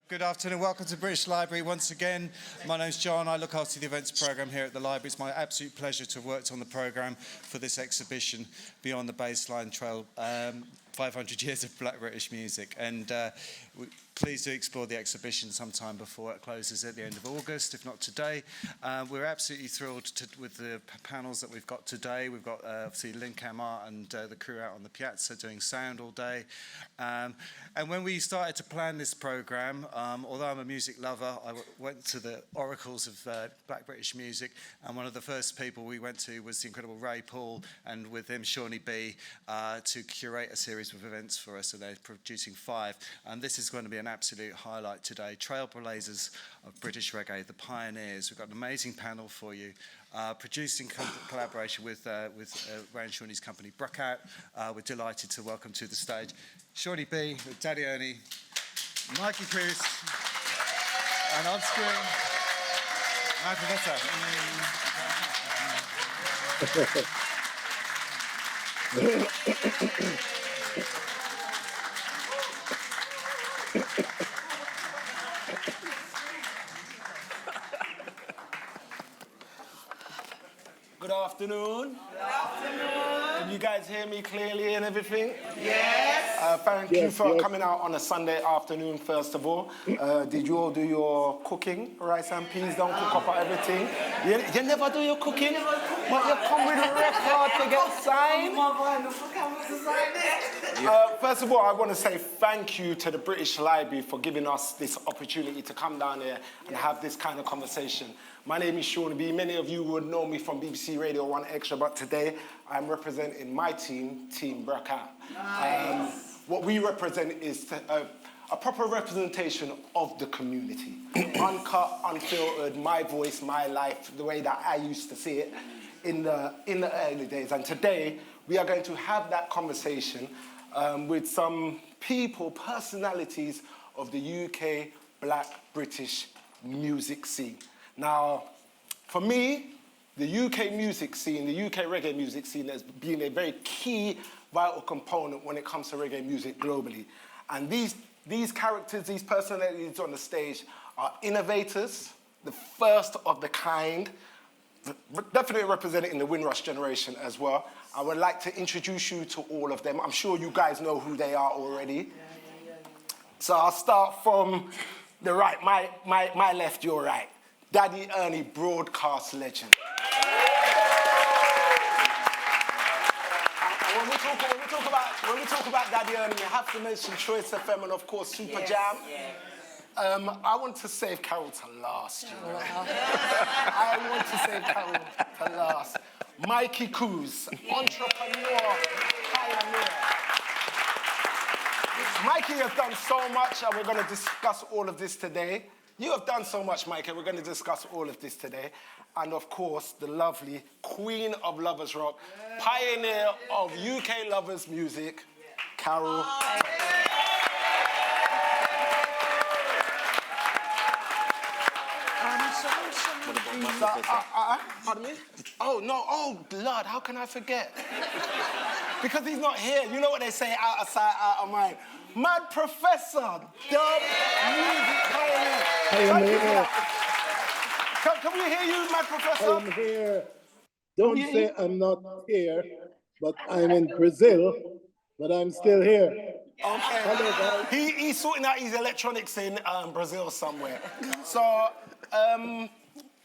Good afternoon, welcome to British Library once again. My name's John, I look after the events programme here at the library. It's my absolute pleasure to have worked on the programme for this exhibition, Beyond the Bassline, 500 years of Black British music. And please do explore the exhibition sometime before it closes at the end of August, if not today. We're absolutely thrilled with the panels that we've got today. We've got obviously Lynn Camart and the crew out on the piazza doing sound all day. And when we started to plan this programme, although I'm a music lover, I went to the oracles of Black British music, and one of the first people we went to was the incredible Ray Paul, and with him Seani B, to curate a series of events for us, and they're producing 5. And this is going to be an absolute highlight today. Trailblazers of British Reggae, the pioneers. We've got an amazing panel for you. Producing collaboration with Ray and Seani's company, BRUKOUT. We're delighted to welcome to the stage Seani B with Daddy Ernie, Mi-Kee Koos, and on screen, my professor. Good afternoon. Good afternoon. Can you guys hear me clearly and everything? Yes. Thank you for coming out on a Sunday afternoon, first of all. Did you all do your cooking? Rice and peas, don't cook up everything. You never do your cooking? But you come with a record to get signed? First of all, I want to say thank you to the British Library for giving us this opportunity to come down here and have this kind of conversation. My name is Seani B. Many of you would know me from BBC Radio 1 Extra, but today I'm representing my team, Team BRUKOUT. Nice. What we represent is a proper representation of the community. Uncut, unfiltered, my voice, my life, the way that I used to see it in the early days. And today, we are going to have that conversation with some people, personalities of the UK Black British music scene. Now, for me, the UK music scene, the UK reggae music scene has been a very key, vital component when it comes to reggae music globally. And these characters, these personalities on the stage are innovators, the first of the kind, definitely represented in the Windrush generation as well. I would like to introduce you to all of them. I'm sure you guys know who they are already. So I'll start from the right, my left, your right. Daddy Ernie, broadcast legend. When we talk about Daddy Ernie, you have to mention Choice FM and of course Super Jam. Yeah. I want to save Carroll to last. You know? I want to save Carroll to last. Mi-Kee Koos, entrepreneur, pioneer. Mi-Kee has done so much, and we're going to discuss all of this today. You have done so much, Mi-Kee. We're going to discuss all of this today. And of course, the lovely Queen of Lovers Rock, pioneer of UK lovers music, Carroll Thompson. Pardon me? Oh, no. Oh, blood. How can I forget? Because he's not here. You know what they say, out of sight, out of mind. Mad Professor, dub music pioneer. I'm here. Can we hear you, Mad Professor? I'm here. Don't say I'm not here, but I'm in Brazil, but I'm still here. Okay. Hello, guys. He's sorting out his electronics in Brazil somewhere. So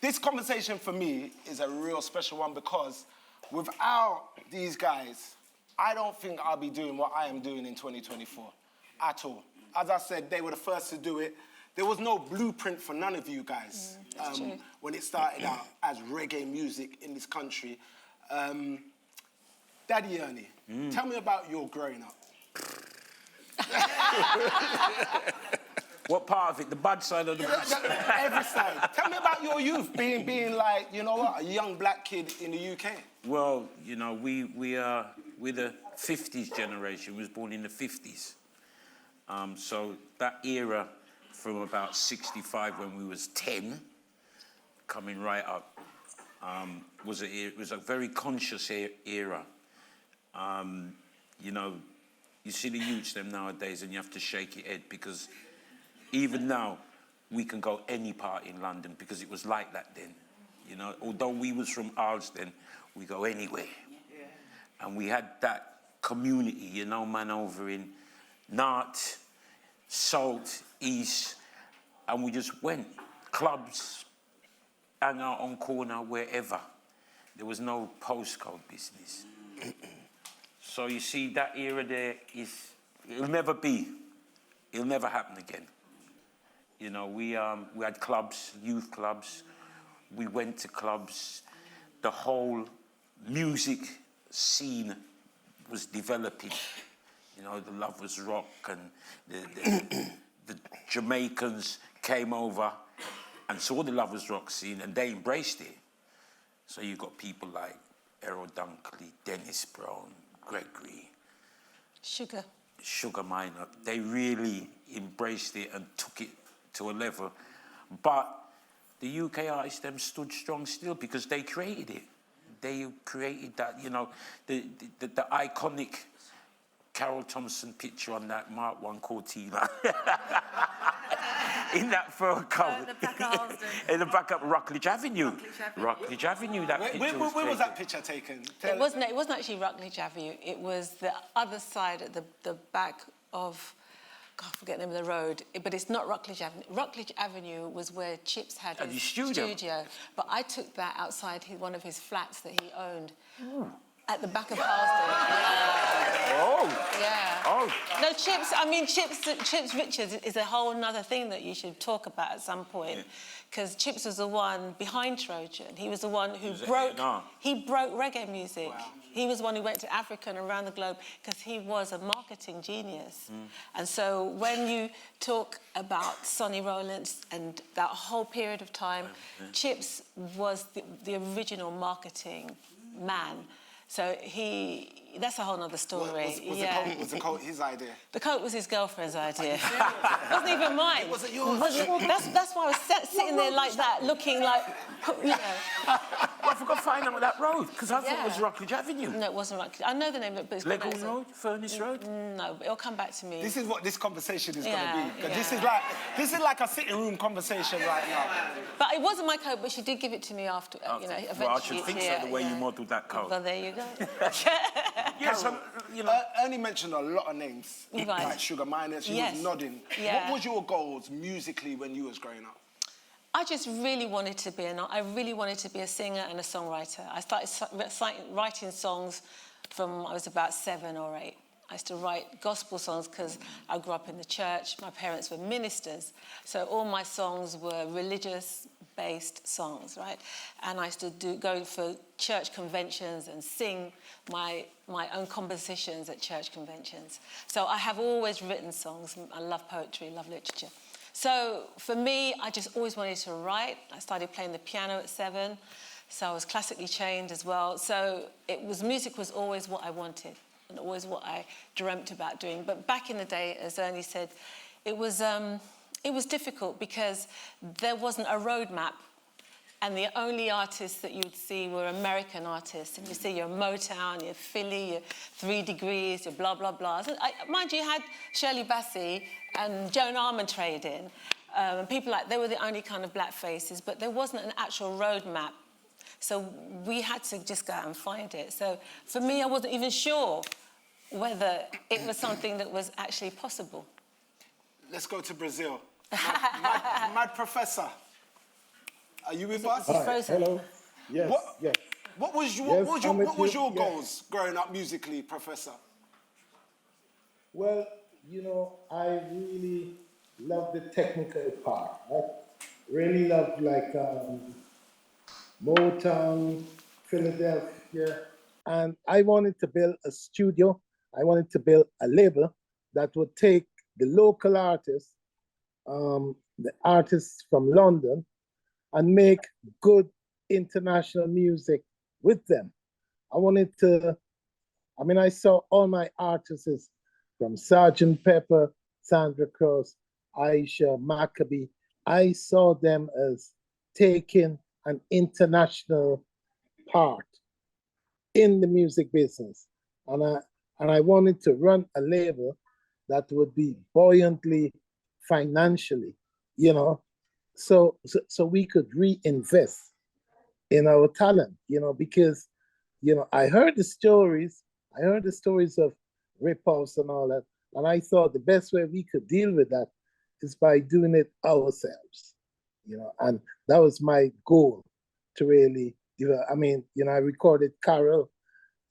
this conversation for me is a real special one because without these guys, I don't think I'll be doing what I am doing in 2024 at all. As I said, they were the first to do it. There was no blueprint for none of you guys when it started out as reggae music in this country. Daddy Ernie, tell me about your growing up. What part of it? The bad side of the bad side? Every side. Tell me about your youth, being like, you know what, a young black kid in the UK. Well, you know, we're the 50s generation. We was born in the 50s. So that era from about 65 when we was 10, coming right up, was a very conscious era. You know, you see the youths them nowadays and you have to shake your head because Even now, we can go any part in London because it was like that then. You know, although we was from Arlesden, we go anywhere. And we had that community, you know, man, over in Nart, Salt, East, and we just went. Clubs, hang out on corner, wherever. There was no postcode business. So you see, that era there it'll never be. It'll never happen again. You know, we had clubs, youth clubs. We went to clubs. The whole music scene was developing. You know, the Lovers Rock and the Jamaicans came over and saw the Lovers Rock scene and they embraced it. So you got people like Errol Dunkley, Dennis Brown, Gregory. Sugar Minor. They really embraced it and took it to a level. But the UK artists, them stood strong still because they created it. They created that, you know, the iconic Carroll Thompson picture on that Mark 1 Cortina. In that fur coat. The back of Harlesden. In the back of Rockledge Avenue. Rockledge Avenue, that picture Where was was that picture taken? It wasn't actually Rockledge Avenue. It was the other side at the back of, God, I forget the name of the road, but it's not Rockledge Avenue. Rockledge Avenue was where Chips had his studio. But I took that outside one of his flats that he owned. Ooh. At the back of Harlesden. Oh. Yeah. Oh. No, Chips Richards is a whole other thing that you should talk about at some point. Because Chips was the one behind Trojan. He was the one who broke reggae music. Wow. He was the one who went to Africa and around the globe because he was a marketing genius. And so when you talk about Sonny Rollins and that whole period of time, Chips was the original marketing man. So that's a whole other story. Was the coat his idea? The coat was his girlfriend's idea. It wasn't even mine. It wasn't yours. That's why I was sitting there like that, looking like, you know. I forgot to find out that road, because I thought it was Rockledge Avenue. No, it wasn't Rockledge. I know the name of it, but it's Leghorn Road? Furnace Road? No, but it'll come back to me. This is what this conversation is going to be. This is like a sitting room conversation right now. But it wasn't my coat, but she did give it to me after, you know, eventually. Well, I should think so, the way you modelled that coat. Well, there you go. Yes, you know. Ernie mentioned a lot of names, like Sugar Minor. She was nodding. Yeah. What was your goals musically when you was growing up? I just really wanted to be a singer and a songwriter. I started writing songs from I was about 7 or 8. I used to write gospel songs because I grew up in the church. My parents were ministers, so all my songs were religious-based songs, right? And I used to go for church conventions and sing my own compositions at church conventions. So I have always written songs. I love poetry, love literature. So for me, I just always wanted to write. I started playing the piano at 7, so I was classically trained as well. So music was always what I wanted and always what I dreamt about doing. But back in the day, as Ernie said, it was difficult because there wasn't a roadmap. And the only artists that you'd see were American artists. And you see your Motown, your Philly, your 3 Degrees, your blah, blah, blah. So, mind you, you had Shirley Bassey and Joan Armatrading in. And people they were the only kind of black faces, but there wasn't an actual roadmap. So we had to just go out and find it. So for me, I wasn't even sure whether it was something that was actually possible. Let's go to Brazil. Mad Professor. Are you with us? Hello. Yes. What was your goals growing up musically, Professor? Well, you know, I really love the technical part. I really love Motown, Philadelphia, and I wanted to build a studio. I wanted to build a label that would take the local artists, the artists from London, and make good international music with them. I saw all my artists from Sgt. Pepper, Sandra Cross, Aisha, Maccabee. I saw them as taking an international part in the music business. And I wanted to run a label that would be buoyantly financially, you know, so we could reinvest in our talent, you know, because, you know, I heard the stories of rip-offs and all that, and I thought the best way we could deal with that is by doing it ourselves, you know, and that was my goal to really do. I mean, you know, I recorded Carroll,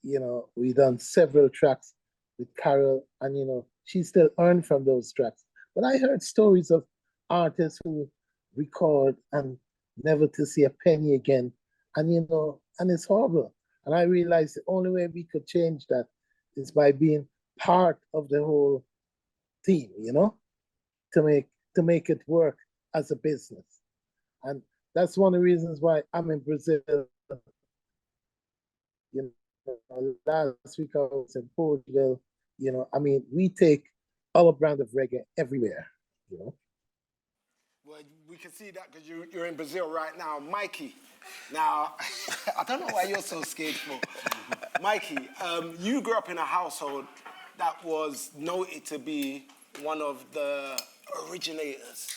you know, we done several tracks with Carroll, and, you know, she still earned from those tracks. But I heard stories of artists who record and never to see a penny again, and, you know, and it's horrible. And I realized the only way we could change that is by being part of the whole team, you know, to make it work as a business. And that's one of the reasons why I'm in Brazil. You know, last week I was in Portugal. You know, I mean, we take our brand of reggae everywhere, you know. Well, we can see that because you're in Brazil right now. Mi-Kee, now, I don't know why you're so scared for. Mi-Kee, you grew up in a household that was noted to be one of the originators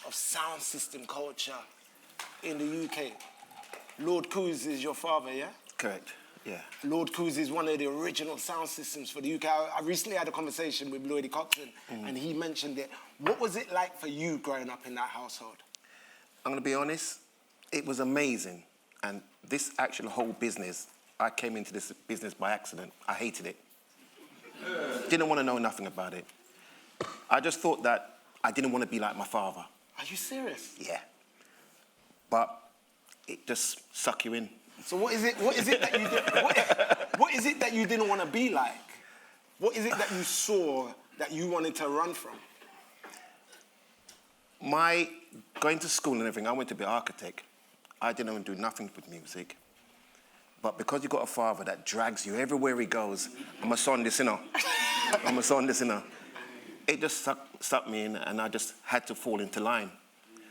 of sound system culture in the UK. Lord Koos is your father, yeah? Correct, yeah. Lord Koos is one of the original sound systems for the UK. I recently had a conversation with Lloydie Coxon, and he mentioned it. What was it like for you growing up in that household? I'm going to be honest, it was amazing. And this actual whole business, I came into this business by accident. I hated it. Didn't want to know nothing about it. I just thought that I didn't want to be like my father. Are you serious? Yeah. But it just suck you in. So what is it that you what is it that you didn't want to be like? What is it that you saw that you wanted to run from? My going to school and everything, I went to be an architect. I didn't want to do nothing with music. But because you got a father that drags you everywhere he goes, I'm a son this, you know. I'm a son this, you know. It just sucked me in, and I just had to fall into line.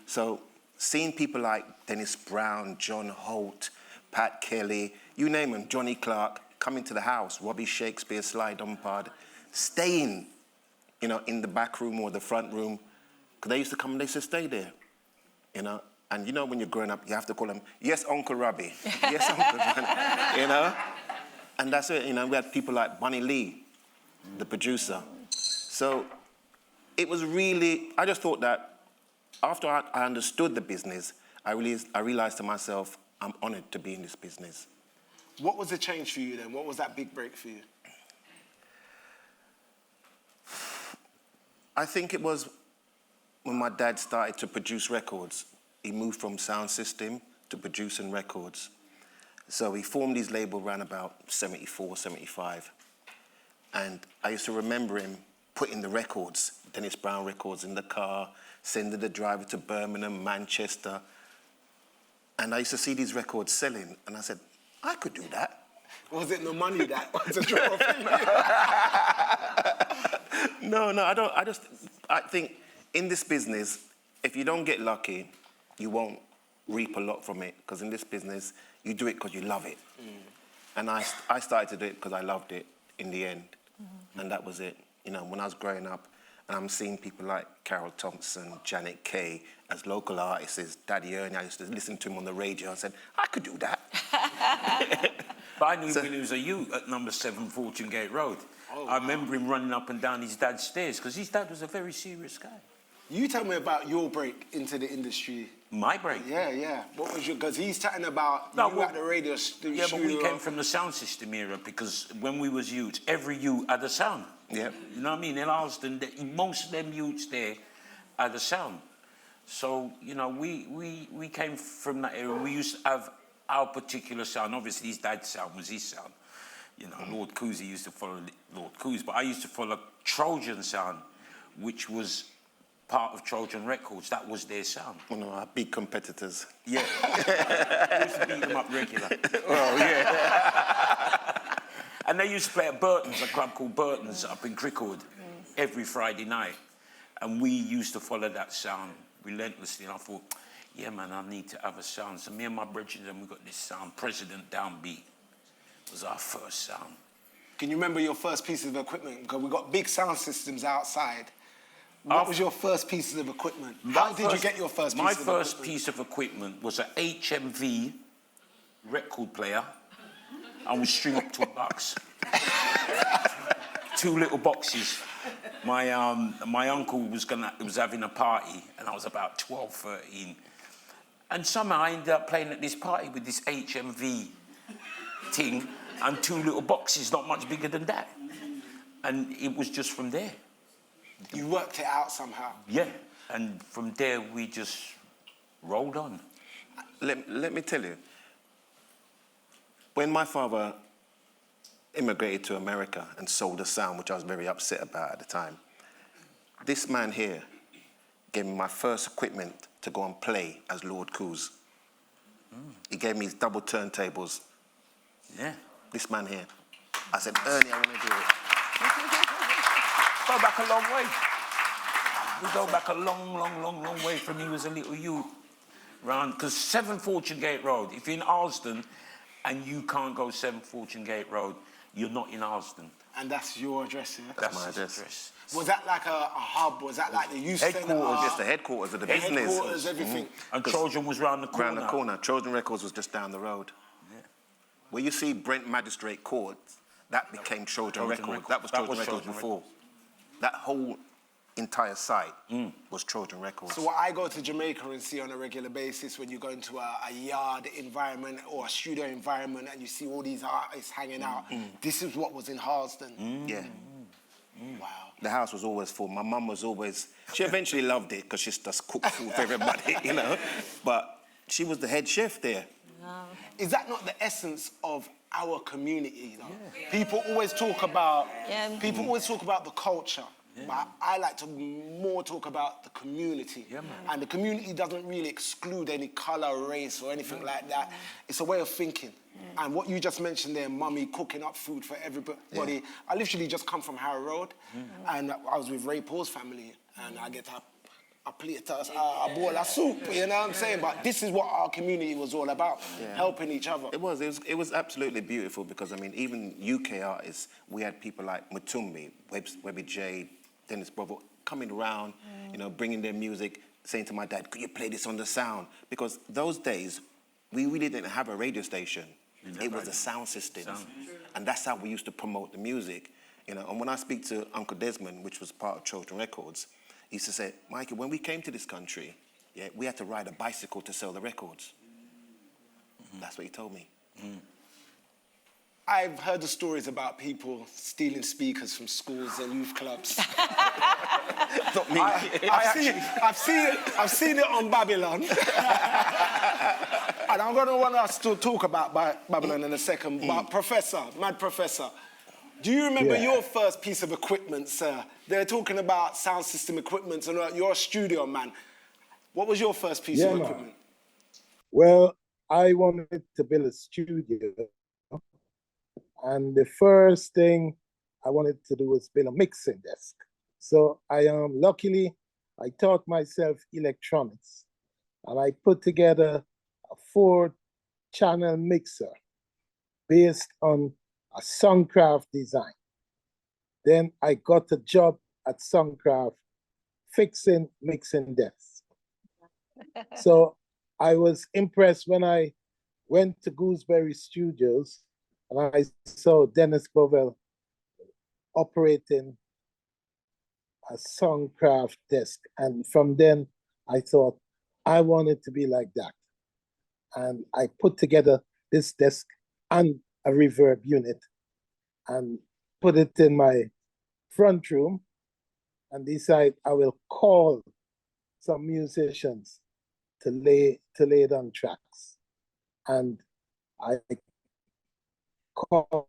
So seeing people like Dennis Brown, John Holt, Pat Kelly, you name them, Johnny Clark, come into the house, Robbie Shakespeare, Sly Dunpard, staying, you know, in the back room or the front room, because they used to come and they used to stay there, you know. And you know when you're growing up, you have to call them, yes, Uncle Robbie, yes, Uncle Robbie, you know. And that's it, you know, we had people like Bunny Lee, the producer. So it was really, I just thought that after I understood the business, I realized to myself, I'm honored to be in this business. What was the change for you then? What was that big break for you? I think it was when my dad started to produce records. He moved from sound system to producing records. So he formed his label around about 74, 75. And I used to remember him putting the records, Dennis Brown records, in the car, sending the driver to Birmingham, Manchester. And I used to see these records selling, and I said, I could do that. Was it the money that was a draw for you? No, I think in this business, if you don't get lucky, you won't reap a lot from it, because in this business, you do it because you love it. And I started to do it because I loved it in the end. And that was it. You know, when I was growing up, and I'm seeing people like Carroll Thompson, Janet Kay, as local artists, Daddy Ernie, I used to listen to him on the radio. I said, I could do that. But I knew him when he was a youth at number 7 Fortune Gate Road. Oh, I remember him running up and down his dad's stairs, because his dad was a very serious guy. You tell me about your break into the industry. My break? Yeah. What was your, because he's chatting about you at the radio studio. Yeah, but we came from the sound system era, because when we was youths, every youth had a sound. Yeah. You know what I mean? In Alston, most of them youths there had a sound. So, you know, we came from that era. We used to have our particular sound. Obviously, his dad's sound was his sound. You know, Lord Koos, he used to follow Lord Koos, but I used to follow Trojan sound, which was part of Trojan Records. That was their sound. One of our big competitors. Yeah. We used to beat them up regular. Oh, yeah. And they used to play at Burton's, a club called Burton's up in Crickwood, every Friday night. And we used to follow that sound relentlessly. And I thought, yeah, man, I need to have a sound. So me and my brethren, we got this sound. President Downbeat was our first sound. Can you remember your first piece of equipment? Because we got big sound systems outside. What was your first pieces of equipment? How did you get your first piece of equipment? My first piece of equipment was an HMV record player. I would string up 2 bucks. 2 little boxes. My uncle was having a party, and I was about 12, 13. And somehow I ended up playing at this party with this HMV thing and 2 little boxes, not much bigger than that. And it was just from there. You worked it out somehow. Yeah, and from there we just rolled on. Let me tell you, when my father immigrated to America and sold the sound, which I was very upset about at the time, this man here gave me my first equipment to go and play as Lord Koos. He gave me his double turntables. Yeah. This man here. I said, Ernie, I want to do it. Go back a long way. We go back a long way from he was a little youth. Round, because 7 Fortune Gate Road, if you're in Alston and you can't go 7 Fortune Gate Road, you're not in Alston. And that's your address, yeah? That's my address. Was that like a hub? Was that like the youth centre? Headquarters, just the headquarters of the business. Headquarters, everything. And Trojan was round the corner. Round the corner. Trojan Records was just down the road. Yeah. Where you see Brent Magistrate Court, that became Trojan Records. That was Trojan Records before. That whole entire site was Trojan Records. So what I go to Jamaica and see on a regular basis when you go into a yard environment or a studio environment and you see all these artists hanging out, this is what was in Harlesden. Yeah. Wow. The house was always full. My mum was always... She eventually loved it because she just cooked food for everybody, you know. But she was the head chef there. Wow. Is that not the essence of our community, you know? Yeah. People always talk about the culture, but I like to more talk about the community. Yeah, and the community doesn't really exclude any color, race, or anything like that. It's a way of thinking. And what you just mentioned there, mummy cooking up food for everybody. I literally just come from Harrow Road, and I was with Ray Paul's family, and I get a plate, a bowl of soup, you know what I'm saying? But this is what our community was all about, helping each other. It was absolutely beautiful because, I mean, even UK artists, we had people like Mutumbi, Webby J, Dennis Bravo, coming around, you know, bringing their music, saying to my dad, could you play this on the sound? Because those days, we really didn't have a radio station. It was the sound systems. And that's how we used to promote the music, you know. And when I speak to Uncle Desmond, which was part of Trojan Records, he used to say, Mikey, when we came to this country, we had to ride a bicycle to sell the records. That's what he told me. I've heard the stories about people stealing speakers from schools and youth clubs. Not me. I've seen it on Babylon. And I'm going to want us to talk about Babylon in a second. But Mad Professor, do you remember your first piece of equipment, sir? They're talking about sound system equipment and you're a studio man. What was your first piece of equipment? Well, I wanted to build a studio. And the first thing I wanted to do was build a mixing desk. So luckily, I taught myself electronics. And I put together a 4-channel mixer based on a Songcraft design. Then I got a job at Songcraft fixing mixing desks. So I was impressed when I went to Gooseberry Studios and I saw Dennis Bovell operating a Songcraft desk. And from then I thought I wanted to be like that. And I put together this desk and a reverb unit and put it in my front room and decide I will call some musicians to lay down tracks. And I called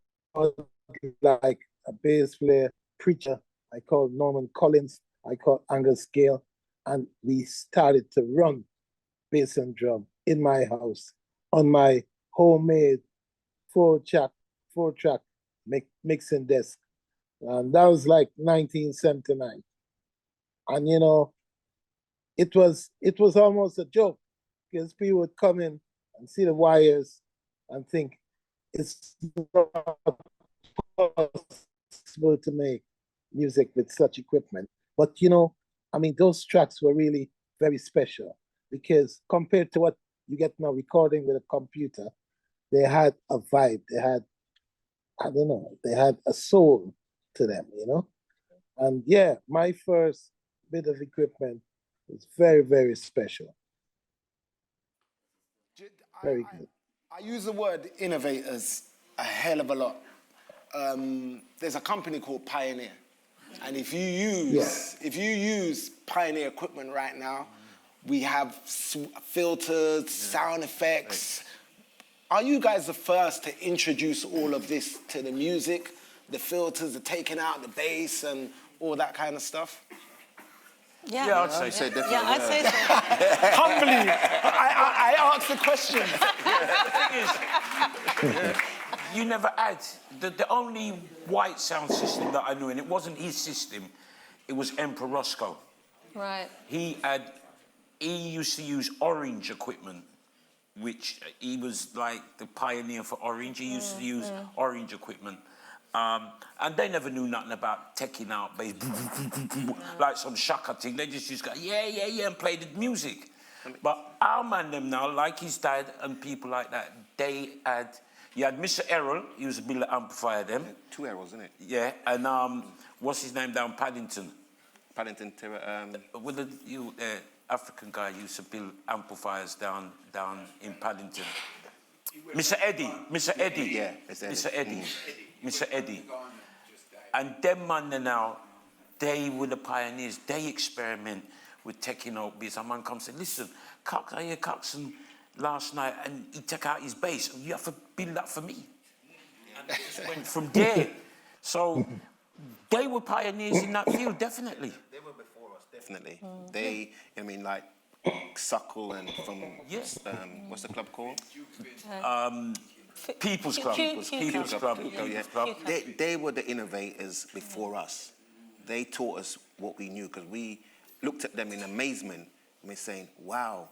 like a bass player, preacher, I called Norman Collins, I called Angus Gale, and we started to run bass and drum in my house on my homemade 4-track mixing desk. And that was like 1979. And you know, it was almost a joke because people would come in and see the wires and think it's not possible to make music with such equipment. But you know, I mean, those tracks were really very special because compared to what you get now recording with a computer, they had a vibe. They had, I don't know, they had a soul to them, you know? And yeah, my first bit of equipment was very, very special. Very good. I use the word innovators a hell of a lot. There's a company called Pioneer. And if you use Pioneer equipment right now, we have filters, sound effects. Are you guys the first to introduce all of this to the music? The filters, the taking out the bass and all that kind of stuff? Yeah, I'd say so. Yeah, I'd say so. Humbly, I asked the question. The thing is, you never had. The only white sound system that I knew, and it wasn't his system, it was Emperor Roscoe. Right. He used to use orange equipment, which he was like the pioneer for orange. He used to use orange equipment. And they never knew nothing about taking out bass, like some shaka thing. They just used to go, yeah, and play the music. But our man them now, like his dad and people like that, you had Mr. Errol, he was a builder amplifier them. 2 Errols, isn't it? Yeah, and what's his name down Paddington? With the African guy used to build amplifiers down in Paddington. Mr. Eddie. Yeah, Mr. Eddie. And them man now, they were the pioneers. They experiment with taking out bass. A man comes and say, listen, I hear Coxon last night and he took out his bass. You have to build that for me. And it just went from there. So they were pioneers in that field, definitely. They were before us, definitely. They, I mean, like Suckle and from, what's the club called? People's Club. People's Club. They were the innovators before us. They taught us what we knew because we looked at them in amazement and we're saying, wow,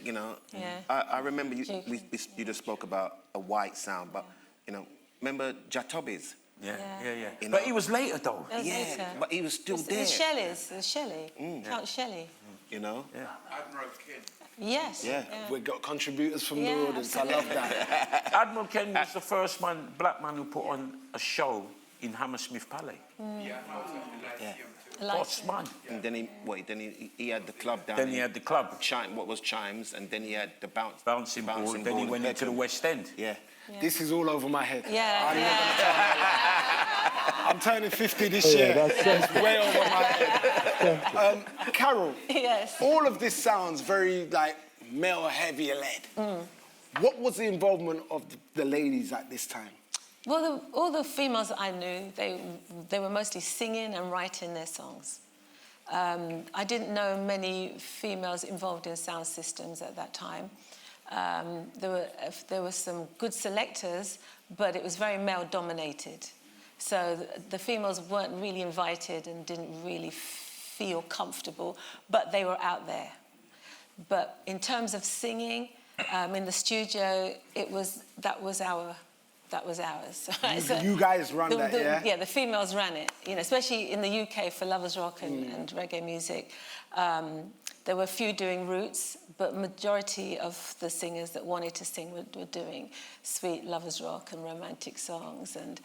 you know. Yeah. I remember you just spoke about a white sound, but, you know, remember Jatobi's? Yeah. You know? But he was later, though. Later. But he was still there. The Shelley. Count Shelley. You know? Yeah. Admiral Ken. Yes. Yeah. We've got contributors from the audience. I love that. Admiral Ken was the first black man who put on a show in Hammersmith Palais. God's man. And then he had the club down. Then he had the club. What was Chimes, and then he had the bouncing ball. Then he went into the West End. Yeah. This is all over my head. I'm turning 50 this year. That's way over my head. Carol, yes. All of this sounds very like male heavy led. What was the involvement of the ladies at this time? Well, all the females that I knew, they were mostly singing and writing their songs. I didn't know many females involved in sound systems at that time. There were some good selectors, but it was very male-dominated. So the females weren't really invited and didn't really feel comfortable, but they were out there. But in terms of singing, in the studio, that was ours. You guys run that, yeah? Yeah, the females ran it. You know, especially in the UK for lovers rock and reggae music. There were a few doing roots, but majority of the singers that wanted to sing were doing sweet lovers rock and romantic songs, and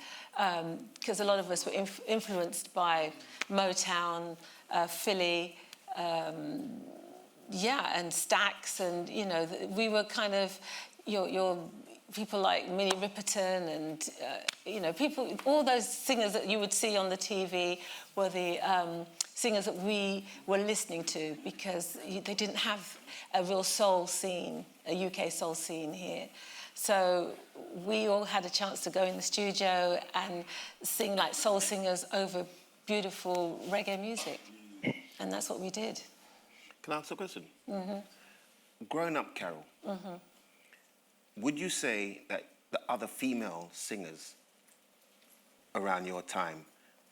because a lot of us were influenced by Motown, Philly, and Stax, and you know we were kind of your people like Minnie Riperton and you know people, all those singers that you would see on the TV were the singers that we were listening to because they didn't have a real soul scene, a UK soul scene here. So we all had a chance to go in the studio and sing like soul singers over beautiful reggae music. And that's what we did. Can I ask a question? Growing up, Carol, would you say that the other female singers around your time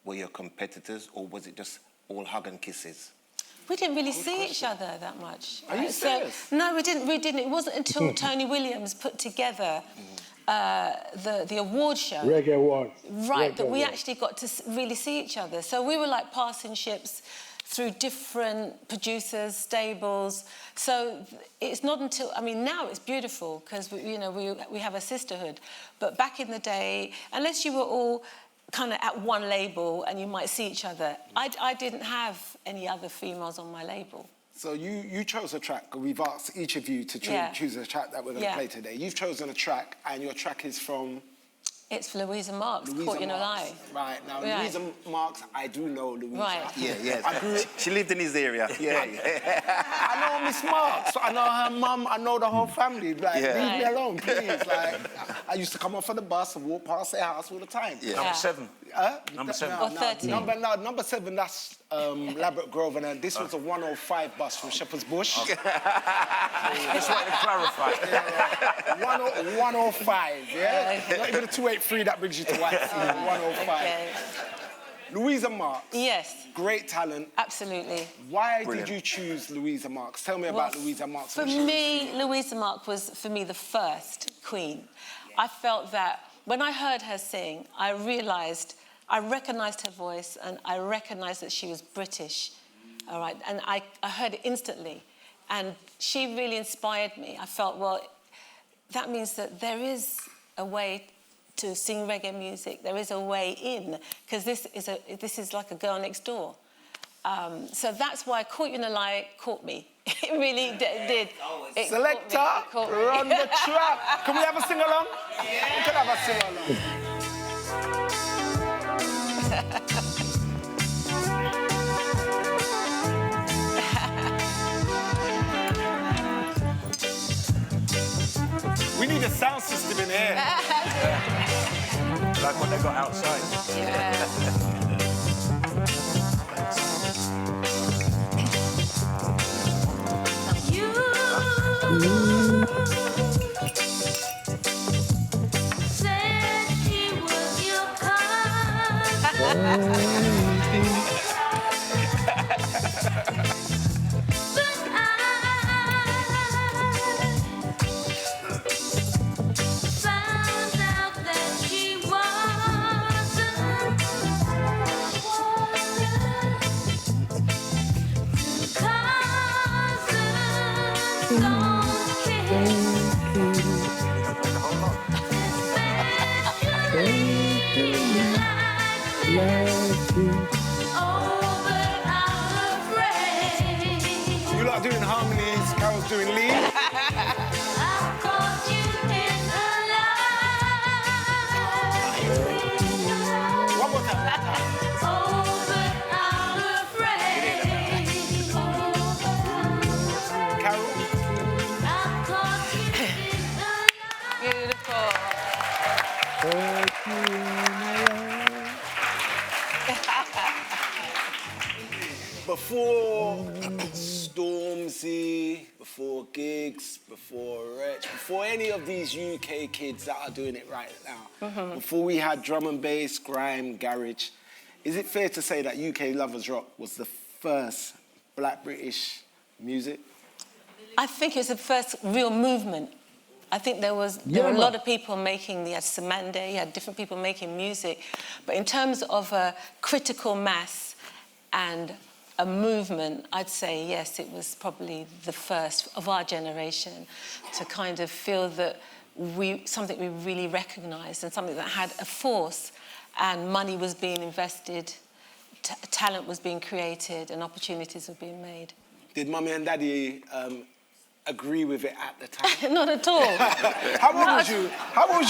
were your competitors, or was it just all hug and kisses? We didn't really see each other that much. Are you serious? No, we didn't. It wasn't until Tony Williams put together the award show. Reggae Awards. Right, that we actually got to really see each other. So we were like passing ships through different producers, stables. So it's not until, I mean, now it's beautiful because, we have a sisterhood. But back in the day, unless you were all kind of at one label and you might see each other, I didn't have any other females on my label. So you chose a track. We've asked each of you to choose a track that we're going to play today. You've chosen a track, and your track is from... It's for Louisa Marks, Caught You in a Lie. Right, now Louisa Marks, I do know Louisa. Right. Yeah. She lived in his area. Yeah. I know Miss Marks, I know her mum, I know the whole family. Like, leave me alone, please. Like, I used to come off of the bus and walk past their house all the time. Yeah. Number 7. Number 7. Or 13. Number 7, that's Labrador Grove, and this was a 105 bus from Shepherd's Bush. Just wanted to clarify. 105, yeah? Okay. Not even a 283 that brings you to Whitefield, 105. Okay. Louisa Marks. Yes. Great talent. Absolutely. Why did you choose Louisa Marks? Tell me about Louisa Marks. For me, Louisa Marks was, for me, the first queen. I felt that when I heard her sing, I recognised her voice, and I recognised that she was British, all right? And I heard it instantly, and she really inspired me. I felt, well, that means that there is a way to sing reggae music. There is a way in, because this is like a girl next door. So that's why Caught You in a Lie caught me. It really did. Selector, run the track. Can we have a sing-along? Yeah. We can have a sing-along. We need a sound system in here. Like what they got outside. Said she was your cousin. You lot doing harmonies, Carol's doing lead. One more time. Carol. Beautiful. Before Stormzy, before Gigs, before Wretch, before any of these UK kids that are doing it right now, before we had drum and bass, grime, garage, is it fair to say that UK Lovers Rock was the first Black British music? I think it's the first real movement. I think there were a lot of people making, you had Samanda, you had different people making music, but in terms of a critical mass and a movement, I'd say, yes, it was probably the first of our generation to kind of feel that something we really recognised and something that had a force, and money was being invested, talent was being created, and opportunities were being made. Did Mummy and Daddy agree with it at the time? Not at all. How old was you? How old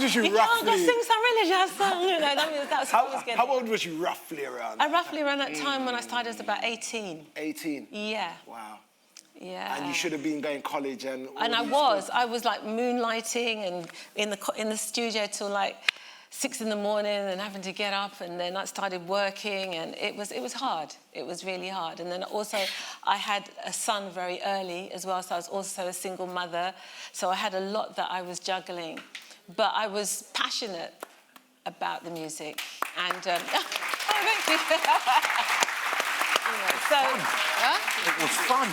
was you You roughly? can't go sing some religious song, you know. That's what I was getting. How old was you roughly around? Roughly around that time when I started, I was about 18. 18? Yeah. Wow. Yeah. And you should have been going college and all And these I was like moonlighting and in the studio till like 6 a.m. and having to get up, and then I started working, and it was hard. It was really hard. And then also I had a son very early as well, so I was also a single mother. So I had a lot that I was juggling, but I was passionate about the music. And oh, thank you. It was fun.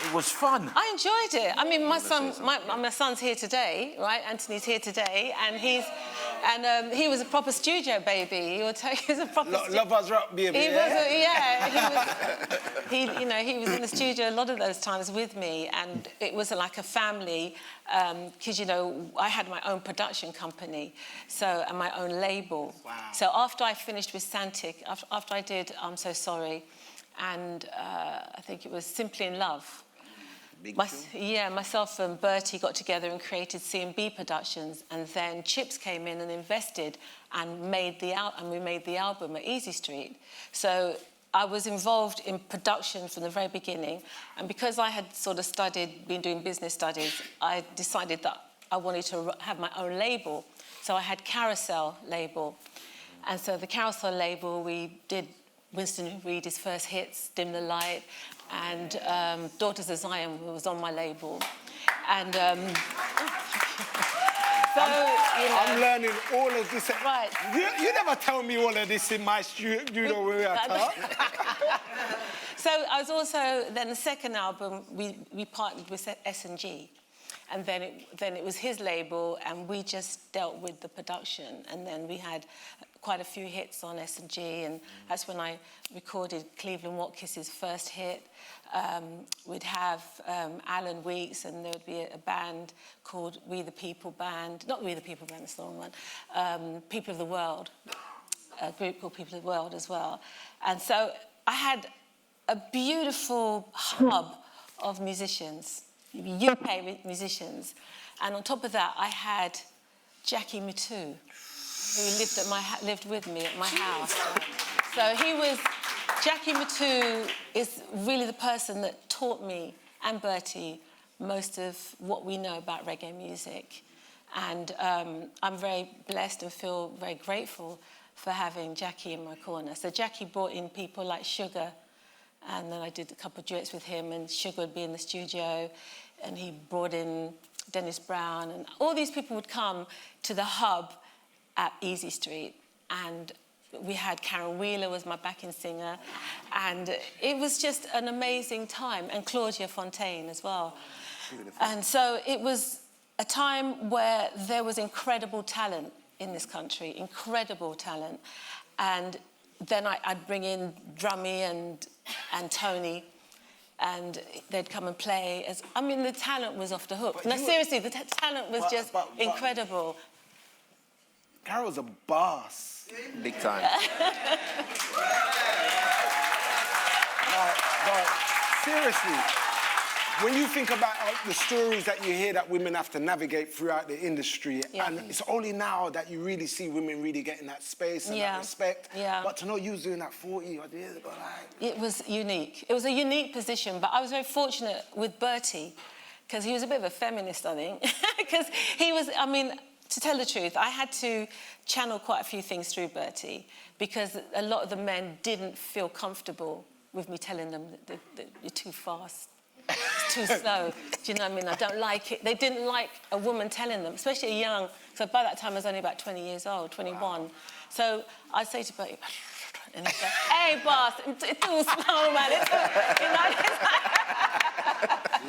It was fun. I enjoyed it. I mean, my son's here today, right? Anthony's here today, and And he was a proper studio baby. He would take. He was a proper. Lovers Rock baby. He was, he was in the studio a lot of those times with me, and it was like a family, because I had my own production company, and my own label. Wow. So after I finished with Santic, after I did I'm So Sorry, and I think it was Simply in Love. Myself and Bertie got together and created Seani B Productions, and then Chips came in and invested and we made the album at Easy Street. So I was involved in production from the very beginning, and because I had sort of been doing business studies, I decided that I wanted to have my own label. So I had Carousel label, and so the Carousel label, we did Winston Reed's first hits, Dim the Light, and Daughters of Zion was on my label. And I'm learning all of this. Right. You never tell me all of this in my studio where we are talk. So I was also, then the second album, we partnered with S&G. And then it was his label, and we just dealt with the production. And then we had quite a few hits on S&G, and that's when I recorded Cleveland Watkiss' first hit. We'd have Alan Weeks, and there would be a band called We the People Band. Not We the People Band, that's the wrong one. People of the World, a group called People of the World as well. And so I had a beautiful hub of musicians, UK musicians. And on top of that, I had Jackie Mittoo, who lived with me at my house. So Jackie Mittoo is really the person that taught me and Bertie most of what we know about reggae music. And I'm very blessed and feel very grateful for having Jackie in my corner. So Jackie brought in people like Sugar, and then I did a couple of duets with him, and Sugar would be in the studio, and he brought in Dennis Brown, and all these people would come to the hub at Easy Street, and we had Karen Wheeler was my backing singer, and it was just an amazing time, and Claudia Fontaine as well. Beautiful. And so it was a time where there was incredible talent in this country, incredible talent, and then I'd bring in Drummy and Tony, and they'd come and play. The talent was off the hook. No, seriously, the talent was just incredible. Carol's a boss. Big time. But seriously, when you think about the stories that you hear that women have to navigate throughout the industry, and it's only now that you really see women really getting that space and that respect. Yeah. But to know you was doing that 40 odd years ago, It was unique. It was a unique position, but I was very fortunate with Bertie, because he was a bit of a feminist, I think. Because he was, to tell the truth, I had to channel quite a few things through Bertie, because a lot of the men didn't feel comfortable with me telling them that you're too fast. It's too slow. Do you know what I mean? I don't like it. They didn't like a woman telling them, especially young. So by that time, I was only about 20 years old, 21. Wow. So I'd say to Bertie, and he'd say, hey, boss, it's too slow, man.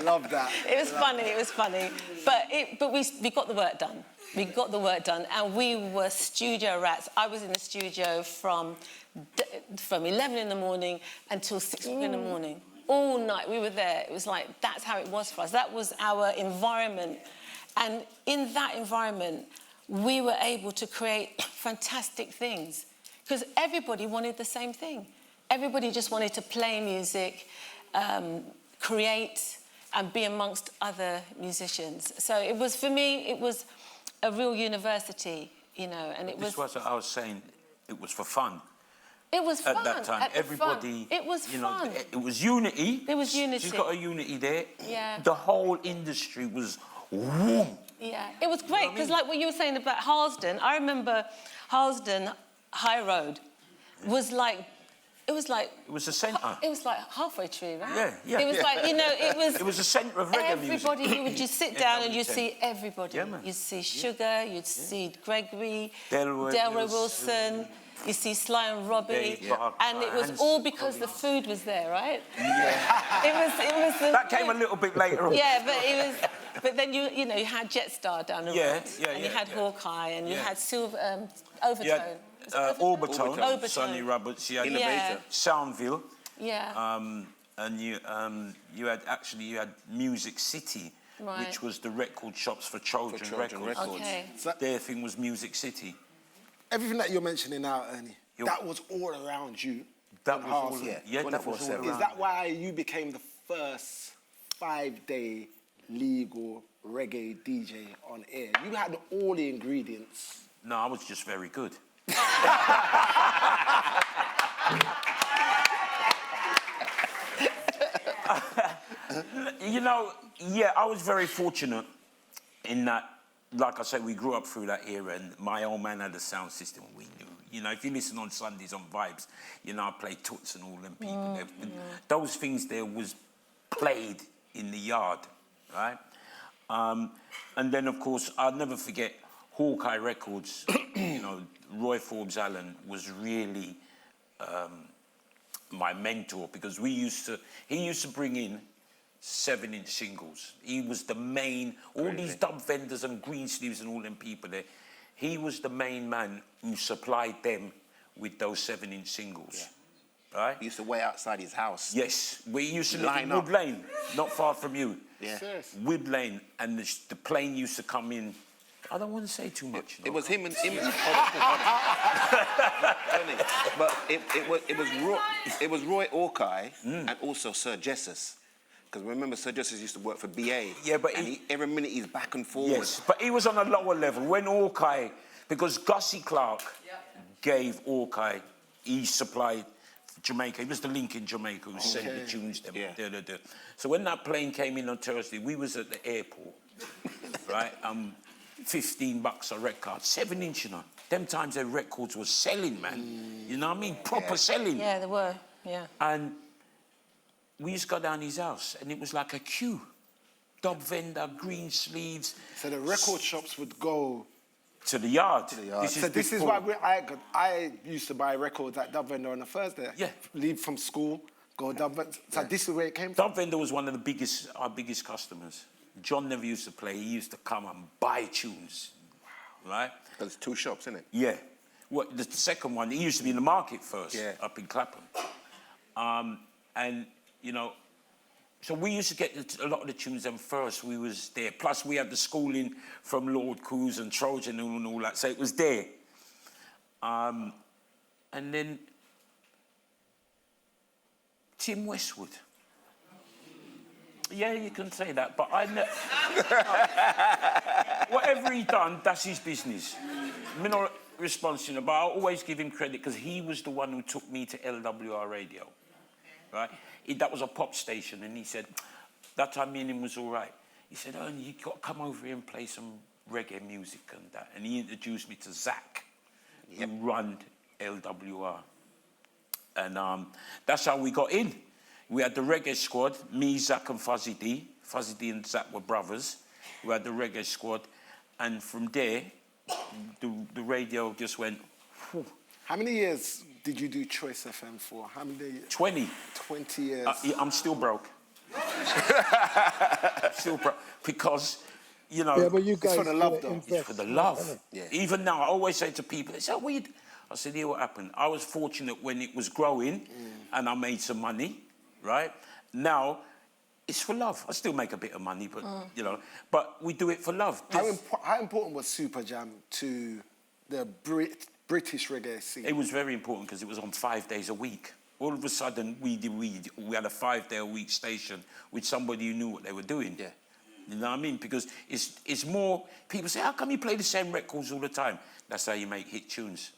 Love that. It was funny. But we got the work done. We got the work done, and we were studio rats. I was in the studio from 11 in the morning until 6 in the morning. All night we were there. It was like, that's how it was for us. That was our environment. And in that environment, we were able to create fantastic things, because everybody wanted the same thing. Everybody just wanted to play music, create, and be amongst other musicians. So it was, for me, it was a real university, and it was... This was what I was saying, it was for fun. It was fun. At that time, everybody... It was fun. It was unity. There was unity. She's got a unity there. Yeah. The whole industry was... Whoom. Yeah, it was great, because like what you were saying about Harlesden, I remember Harlesden High Road was like... It was the centre. It was like halfway through, right? Yeah. It was like, It was the centre of reggae music. Everybody, you would just sit down and you'd see everybody. Yeah, you'd see Sugar, you'd see Gregory, Delroy Wilson, you see Sly and Robbie, and it was all because the food was there, right? Yeah. It was that came a little bit later on. Yeah, but it was... But then you know, you had Jetstar down the Yeah, road. yeah, And you yeah, had yeah. Hawkeye, and you Yeah. had Silver, Overtone. You had Was it Overtone? Orbitone, Overtone. Sonny Roberts. You had Yeah. Soundville. Yeah. And you had Music City, Right. which was the record shops for Trojan, Trojan Records. Records. Okay. So Their thing was Music City. everything that you're mentioning now, Ernie, Yo. that was all around you. That in was all, Harlem. yeah, that was all 24/7. around. Is that why you became the first 5-day legal reggae DJ on air? You had all the ingredients. No, I was just very good. You know, yeah, I was very fortunate in that, like I say, we grew up through that era, and my old man had a sound system we knew. You know, if you listen on Sundays on Vibes, you know, I played Toots and all them people. Those things there was played in the yard, right? And then, of course, I'll never forget Hawkeye Records. You know, Roy Forbes Allen was really my mentor, because he used to bring in 7-inch singles. He was the main, all these dub vendors and Greensleeves and all them people there, he was the main man who supplied them with those 7-inch singles. Right? He used to wait outside his house. Yes, we used to live in Line up. Wood Lane, not far from you. Yeah. Wood Lane, and the plane used to come in. I don't want to say too much. It was him and but it was Roy Orkai and also Sir Jessus. Because remember, Sir Jessus used to work for BA. Yeah, but and every minute he's back and forward. Yes, but he was on a lower level. When Orkai, because Gussie Clark gave Orkai, he supplied Jamaica. He was the link in Jamaica who sent the tunes them. Yeah. So when that plane came in on Thursday, we was at the airport, right? $15 a record, 7-inch, you know. Them times their records were selling, man. You know what I mean? Proper selling. Yeah, there were. Yeah. And we used to go down his house, and it was like a queue. Dub vendor, green sleeves. So the record shops would go To the yard. This is why I used to buy records at Dub Vendor on a Thursday. Yeah. Leave from school, go Dub Vendor. So this is where it came from. Dub Vendor was one of our biggest customers. John never used to play. He used to come and buy tunes, right? Because it's 2 shops, isn't it? Yeah. The second one, he used to be in the market first, up in Clapham. And, you know, so we used to get a lot of the tunes them first. We was there. Plus, we had the schooling from Lord Koos and Trojan and all that. So it was there. And then Tim Westwood. Yeah, you can say that, but whatever he done, that's his business. I'm not responsible, but I'll always give him credit, because he was the one who took me to LWR Radio, right? That was a pop station, and he said, that time me and him was all right. He said, oh, you got to come over here and play some reggae music and that. And he introduced me to Zach, who run LWR. And that's how we got in. We had the reggae squad, me, Zach, and Fuzzy D. Fuzzy D and Zach were brothers. We had the reggae squad. And from there, the radio just went, whew. How many years did you do Choice FM for? How many years? 20. 20 years. I'm still broke. Still broke. Because, you know... Yeah, but you guys for the love, though. invest, It's for the love. innit? Yeah. Even now, I always say to people, they say, oh, weird. I said, here what happened. I was fortunate when it was growing and I made some money, right? Now, it's for love. I still make a bit of money, but, you know, but we do it for love. How important was Super Jam to the British reggae scene? It was very important because it was on 5 days a week. All of a sudden, we had a 5-day-a-week station with somebody who knew what they were doing. Yeah. You know what I mean? Because it's more... People say, how come you play the same records all the time? That's how you make hit tunes.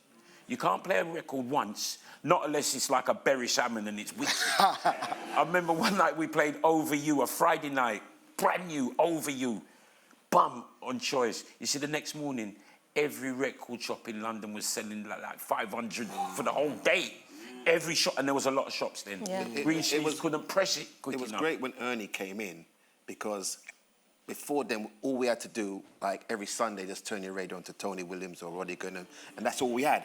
You can't play a record once, not unless it's like a Berry Salmon and it's wicked. I remember one night we played Over You, a Friday night, brand new, Over You, bum, on Choice. You see, the next morning, every record shop in London was selling like 500 for the whole day. Every shop, and there was a lot of shops then. Yeah. Greensleeves couldn't press it quick enough. It was great when Ernie came in, because before then, all we had to do, like every Sunday, just turn your radio on to Tony Williams or Roddy Gunham, and that's all we had.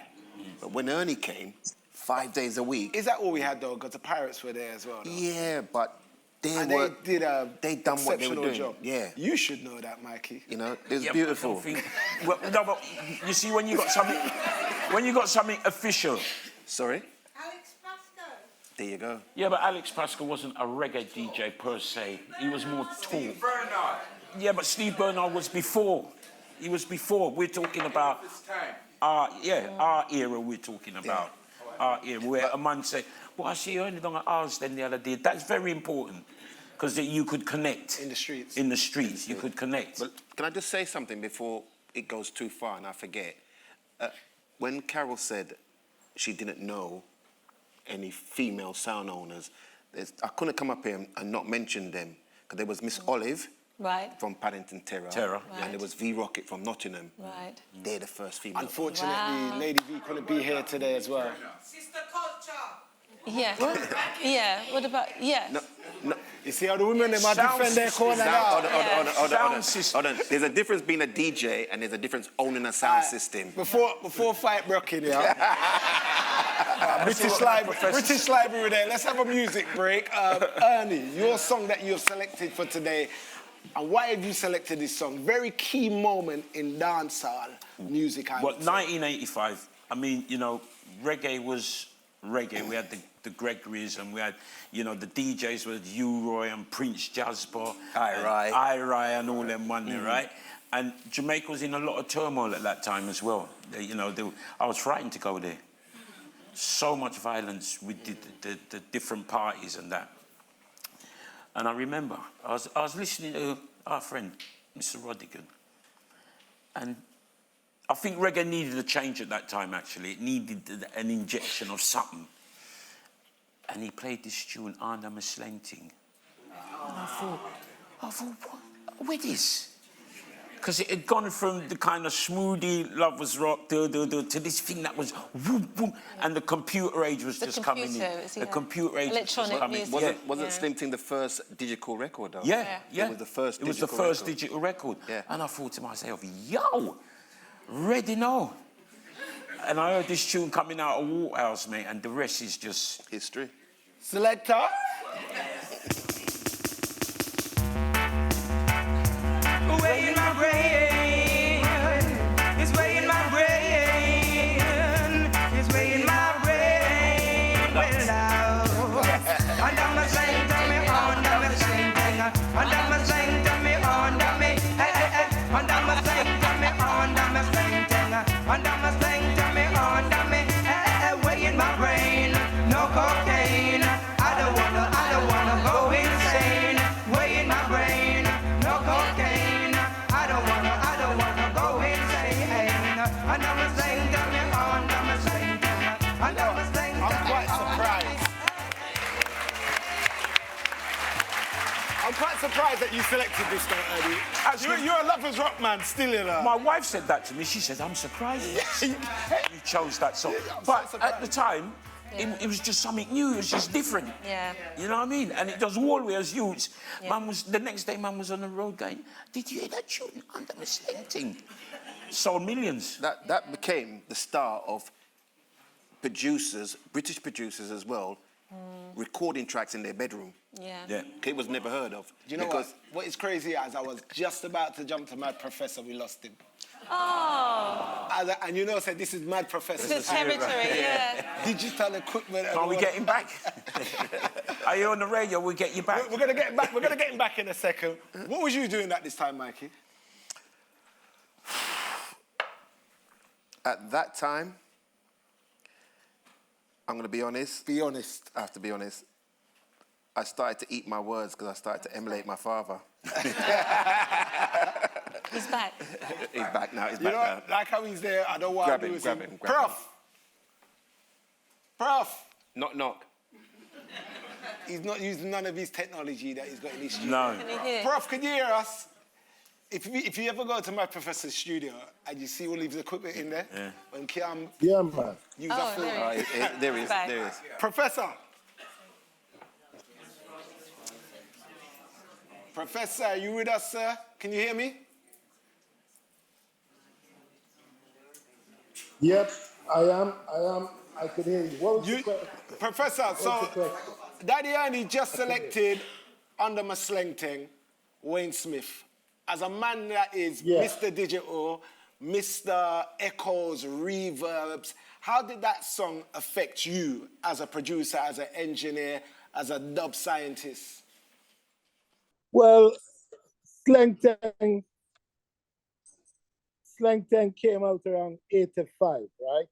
But when Ernie came, 5 days a week... Is that all we had, though? Because the Pirates were there as well, though. Yeah, but And they did a they done what they were exceptional doing. job. Yeah. You should know that, Mi-Kee. You know, it was Yeah, but I beautiful. don't think- well, no, but you see, when you got something official. Sorry? Alex Pascoe. There you go. Yeah, but Alex Pascal wasn't a reggae DJ per se. He was more taught. Yeah, but Steve Bernard was before. He was before. We're talking about our era. We're talking about our era. Where a man said, "Well, I see you only done ours then the other day." That's very important because you could connect In the streets. In the streets, you could connect. But can I just say something before it goes too far and I forget? When Carol said she didn't know any female sound owners, I couldn't come up here and not mention them because there was Miss Olive Right. from Paddington Terror, Terror. and there was V Rocket from Nottingham. Right. They're the first female. Unfortunately, Wow. Lady V couldn't be here today as well. Sister Culture. Yeah. Yeah. What about You see how the women they might Sound defend their corner Sound, now. Sound system. hold on. There's a difference being a DJ and there's a difference owning a sound system. Before fight broke in, yeah. British Library there. Let's have a music break. Ernie, your song that you have selected for today, and why have you selected this song? Very key moment in dancehall music. I What, would say. 1985? I mean, you know, reggae was reggae. We had the Gregories and we had, you know, the DJs with U-Roy and Prince Jasper. I-Rai and all them money, right? And Jamaica was in a lot of turmoil at that time as well. I was frightened to go there. So much violence with the different parties and that. And I remember, I was listening to our friend, Mr. Rodigan, and I think reggae needed a change at that time, actually. It needed an injection of something. And he played this tune, Under My Slang Ting. And I thought, what is? Because it had gone from the kind of smoothie, lovers rock, to this thing that was whoop, whoop, and the computer age was just coming in. The computer age was just Electronic coming in. music. Wasn't Slim Ting the first digital record, though? Yeah. It was the first It was the digital first record. digital record. Yeah. And I thought to myself, yo, ready now. And I heard this tune coming out of Waterhouse, mate, and the rest is just history. Selector. Way in my brain, it's way in my brain, it's way in my brain. Well, now, under my slang, tell me, under my slang, under my slang, tell me, under me, under my slang, tell me, under my slang, under my slang, tell me, under me, way in my brain, no cocaine. I don't wanna go insane. Way in my brain, no cocaine. I don't wanna go insane. Under my slang, tell me, under my slang, under my slang, I'm quite surprised. I'm quite surprised that you selected this song, Ernie. You're a lovers rock man, still in a... My wife said that to me. She said, I'm surprised you chose that song. But at the time, it was just something new. It was just different. Yeah. You know what I mean? And it was always youths. The next day, Mum was on the road going, did you hear that tune? Under my slang ting. Sold millions. That became the start of producers, British producers as well, recording tracks in their bedroom. Yeah. It was never heard of. Do you know what is crazy as I was just about to jump to Mad Professor, we lost him. Oh. And you know, I said, this is Mad Professor. It's the territory, yeah. Digital equipment. Can we get him back? Are you on the radio? We'll get you back. We're going to get him back. We're going to get him back in a second. What was you doing at this time, Mi-Kee? At that time, I'm going to be honest. Be honest. I have to be honest. I started to eat my words because I started to emulate my father. He's back. He's back now. He's You back know, now. like how he's there, I don't want Grab to do him, is grab him. him, grab him. Prof. Knock, knock. He's not using none of his technology that he's got in his studio. No. Can you hear? Prof, can you hear us? If you ever go to my professor's studio and you see all his equipment in there, when Kiam Yeah, man. use Oh, that phone. there he is. There he is, Back. there he is. Professor. Professor, are you with us, sir? Can you hear me? Yep, I am. I could hear you. What was the question? Professor, What's the so question? Daddy Ernie just selected under my slang thing, Wayne Smith. As a man that is Yeah. Mr. Digital, Mr. Echoes, Reverbs, how did that song affect you as a producer, as an engineer, as a dub scientist? Well, Slang Tang came out around 85, right?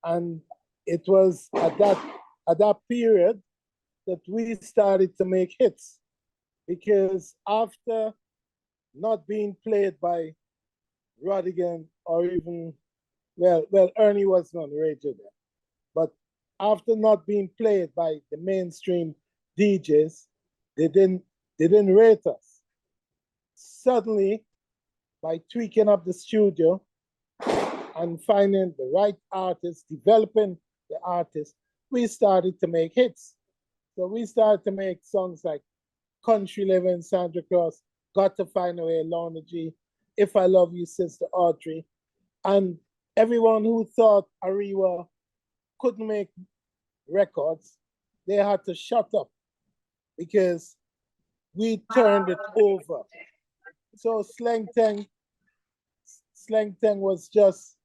And it was at that period that we started to make hits, because after not being played by Rodigan or even, well, Ernie wasn't on the radio then, but after not being played by the mainstream DJs, they didn't rate us. Suddenly, by tweaking up the studio and finding the right artists, developing the artists, we started to make hits. So we started to make songs like Country Living, Sandra Cross, Got to Find a Way, Lorna G, If I Love You, Sister Audrey. And everyone who thought Ariwa couldn't make records, they had to shut up, because we turned it over. So Slang Tang was just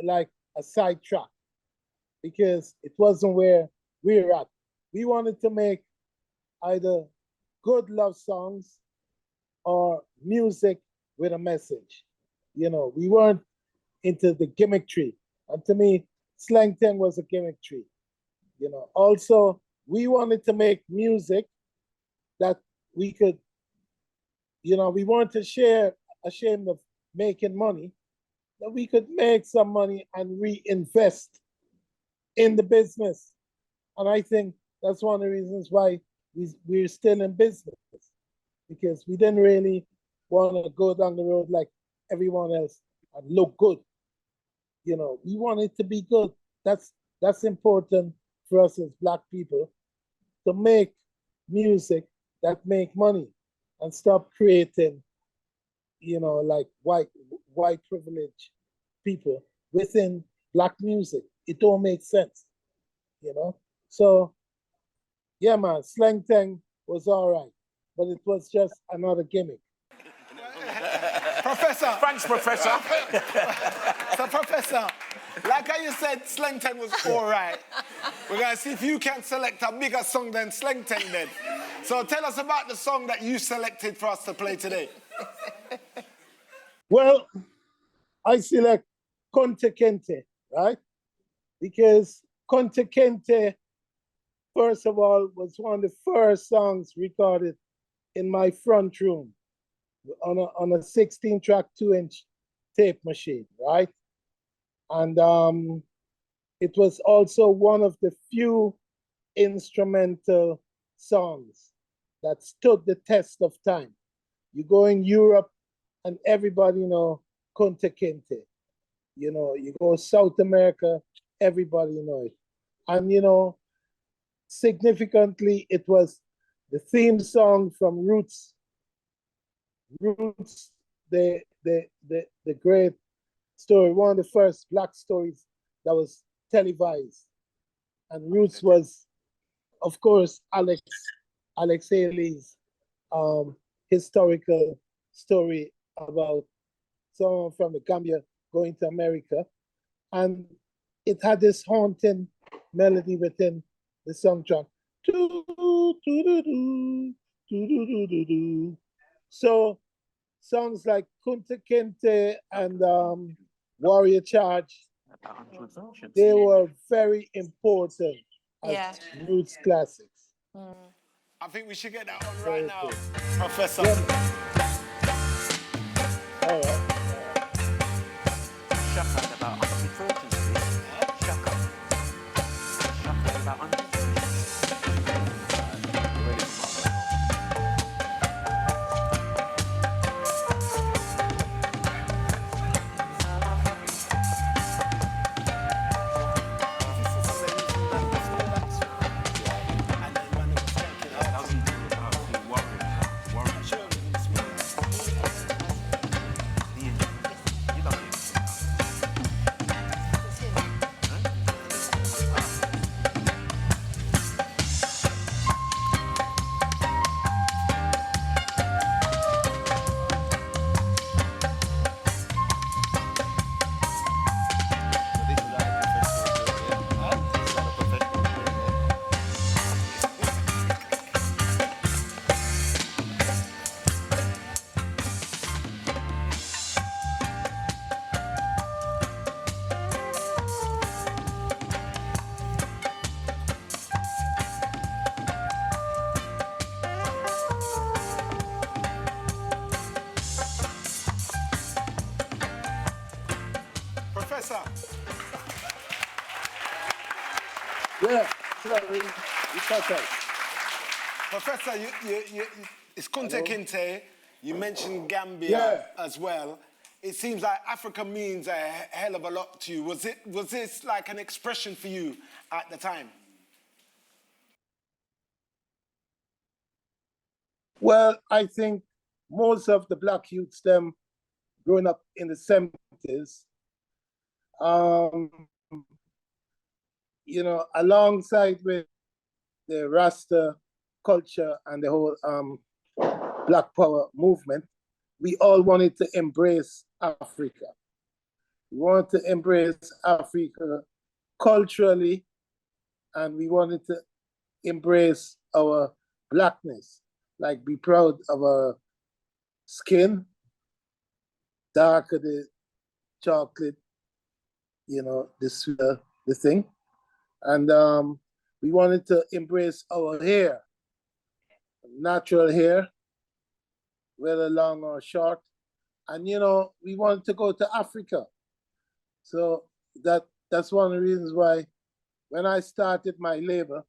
like a sidetrack, because it wasn't where we were at. We wanted to make either good love songs or music with a message. You know, we weren't into the gimmickry. And to me, Slang Tang was a gimmickry. You know, also, we wanted to make music that we could, you know, we weren't ashamed of making money, that we could make some money and reinvest in the business. And I think that's one of the reasons why we're still in business, because we didn't really want to go down the road like everyone else and look good. You know, we want it to be good. That's important for us as Black people, to make music that make money and stop creating, you know, like white privileged people within Black music. It don't make sense, you know? So, yeah, man, Slang Tang was all right, but it was just another gimmick. Professor. Thanks, Professor. So, Professor, like how you said Slang Tang was all right, we're going to see if you can select a bigger song than Slang Tang then. So tell us about the song that you selected for us to play today. Well, I select Conte Kente, right? Because Conte Kente, first of all, was one of the first songs recorded in my front room on a 16-track 2-inch tape machine, right? And it was also one of the few instrumental songs that stood the test of time. You go in Europe and everybody know Conte Kente. You know, you go South America, everybody know it. And you know, significantly, it was the theme song from Roots, the great story, one of the first Black stories that was televised. And Roots was, of course, Alex Haley's historical story about someone from the Gambia going to America. And it had this haunting melody within the soundtrack. So songs like Kunta Kinte and Warrior Charge, they were very important as Roots classics. I think we should get that on right now, Professor. All right. Shaka about 140, please. Shaka about 140. Yeah, sorry. You cut out. Professor, it's Kunte Kinte. You mentioned Gambia Yeah. as well. It seems like Africa means a hell of a lot to you. Was this like an expression for you at the time? Well, I think most of the black youths, them growing up in the 70s, you know, alongside with the Rasta culture and the whole Black Power movement, we all wanted to embrace Africa. We wanted to embrace Africa culturally, and we wanted to embrace our blackness, like be proud of our skin, darker the chocolate, you know, the sweeter the thing. And we wanted to embrace our hair, natural hair, whether long or short. And, you know, we wanted to go to Africa. So that's one of the reasons why when I started my label,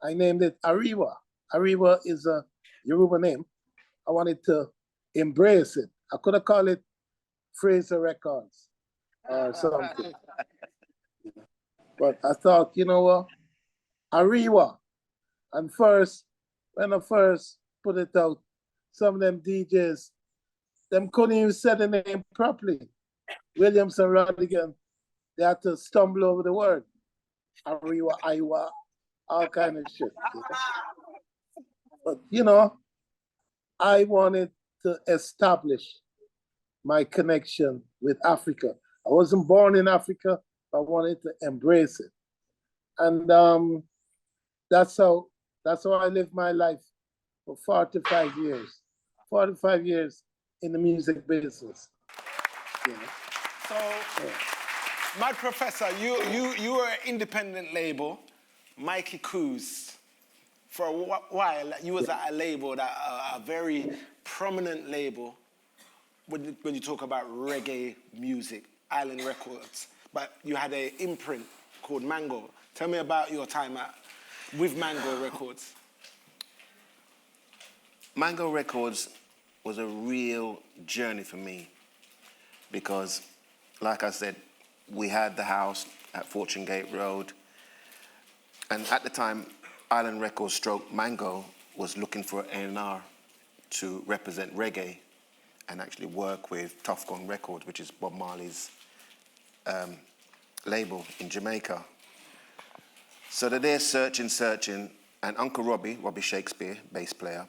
I named it Ariwa. Ariwa is a Yoruba name. I wanted to embrace it. I could have called it Fraser Records or something. But I thought, you know what? Ariwa. And when I first put it out, some of them DJs, them couldn't even say the name properly. Williams and Rodigan, they had to stumble over the word. Ariwa, Iwa, all kind of shit. But, you know, I wanted to establish my connection with Africa. I wasn't born in Africa, but I wanted to embrace it. And that's how I lived my life for 45 years. 45 years in the music business. Yeah. So, my professor, you were an independent label, Mi-Kee Koos. For a while, you was at a label, a very prominent label when you talk about reggae music, Island Records. But you had an imprint called Mango. Tell me about your time with Mango Records. Mango Records was a real journey for me because, like I said, we had the house at Fortune Gate Road, and at the time, Island Records / Mango was looking for an A&R to represent reggae and actually work with Tough Gone Records, which is Bob Marley's label in Jamaica. So they're there searching, and Uncle Robbie Shakespeare, bass player,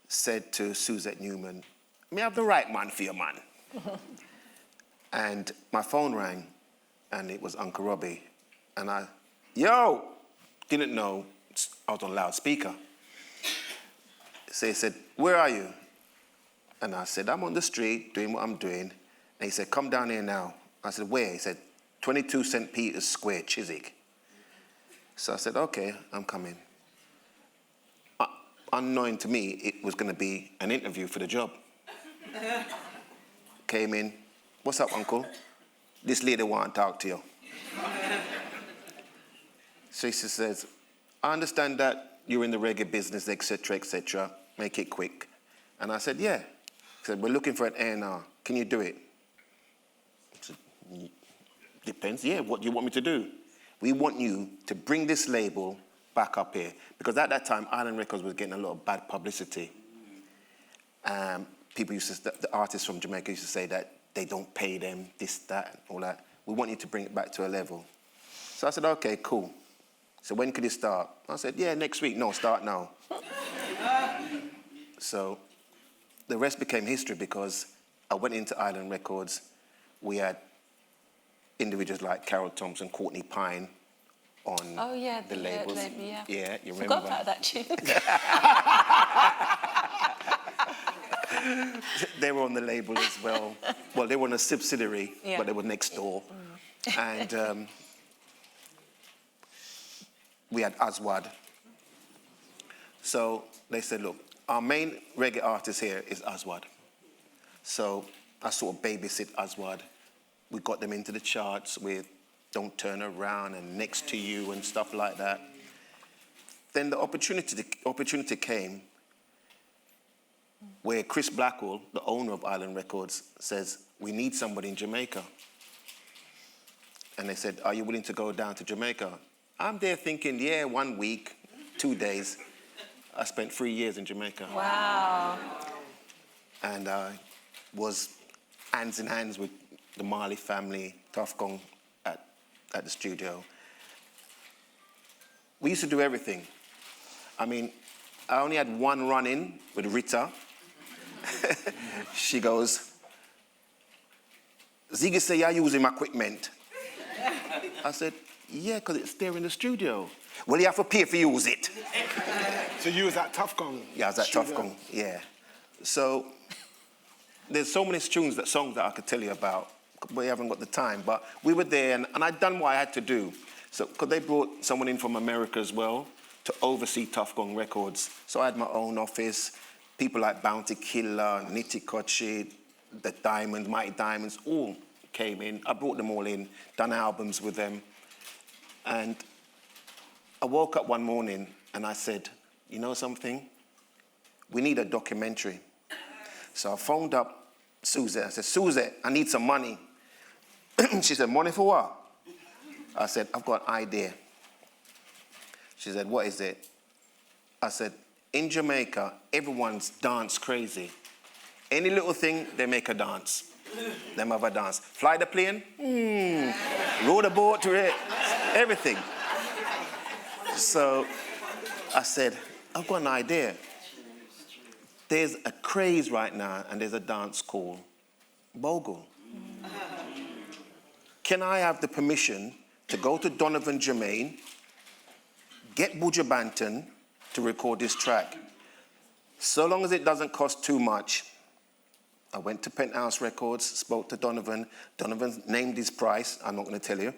said to Suzette Newman, "Me have the right man for your man." And my phone rang, and it was Uncle Robbie. And didn't know I was on loudspeaker. So he said, "Where are you?" And I said, "I'm on the street doing what I'm doing." And he said, "Come down here now." I said, "Where?" He said, 22 St. Peter's Square, Chiswick. So I said, "Okay, I'm coming." Unknowing to me, it was going to be an interview for the job. Came in, "What's up, uncle? This lady want to talk to you." So he says, "I understand that you're in the reggae business, etc., etc. Make it quick." And I said, "Yeah." He said, "We're looking for an A&R. Can you do it?" I said, "Depends. Yeah, what do you want me to do?" "We want you to bring this label back up here." Because at that time, Island Records was getting a lot of bad publicity. People the artists from Jamaica used to say that they don't pay them, this, that, all that. "We want you to bring it back to a level." So I said, "Okay, cool." So when could it start? I said, "Yeah, next week." "No, start now." So the rest became history because I went into Island Records. We had individuals like Carroll Thompson, Courtney Pine on the labels. Yeah, you remember? Forgot about that tune. They were on the label as well. Well, they were on a subsidiary, but they were next door. And we had Aswad. So they said, "Look, our main reggae artist here is Aswad." So I sort of babysit Aswad. We got them into the charts with don't turn around and next to you and stuff like that. Then the opportunity came where Chris Blackwell, the owner of Island Records, says, we need somebody in Jamaica. And they said, are you willing to go down to Jamaica? I'm there thinking, yeah, 1 week, 2 days. I spent 3 years in Jamaica. Wow. And I was hands in hands with the Marley family, Tough Gong, at the studio. We used to do everything. I mean, I only had one run-in with Rita. She goes, Ziggy say you're using my equipment. I said, yeah, because it's there in the studio. Well, you have to pay for use it. So you was at Tough Gong? Yeah, I was at Tough Gong, yeah. So there's so many songs that I could tell you about, but we haven't got the time. But we were there, and I'd done what I had to do. So, because they brought someone in from America as well to oversee Tough Gong Records. So I had my own office, people like Bounty Killer, Nitty Kochi, the Diamonds, Mighty Diamonds, all came in. I brought them all in, done albums with them. And I woke up one morning and I said, you know something? We need a documentary. So I phoned up Suzette. I said, Suzette, I need some money. She said, money for what? I said, I've got an idea. She said, what is it? I said, in Jamaica, everyone's dance crazy. Any little thing, they make a dance. Them have a dance. Fly the plane? Row the boat to it? Everything. So I said, I've got an idea. There's a craze right now, and there's a dance called Bogle. Can I have the permission to go to Donovan Jermaine, get Buju Banton to record this track? So long as it doesn't cost too much. I went to Penthouse Records, spoke to Donovan. Donovan named his price. I'm not going to tell you.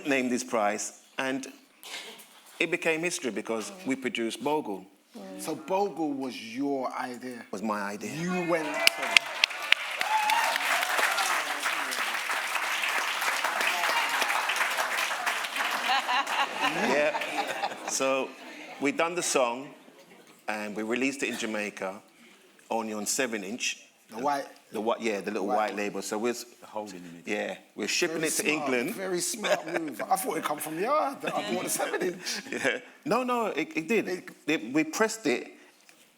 Named his price. And it became history because we produced Bogle. So Bogle was your idea? Was my idea. You went... Yeah. So we done the song and we released it in Jamaica, only on 7-inch. The white? The little white label. So we're holding it. Yeah, we're shipping Very it to smart, England. Very smart move. I thought it come from yard. I bought a 7-inch. Yeah. No, it did. We pressed it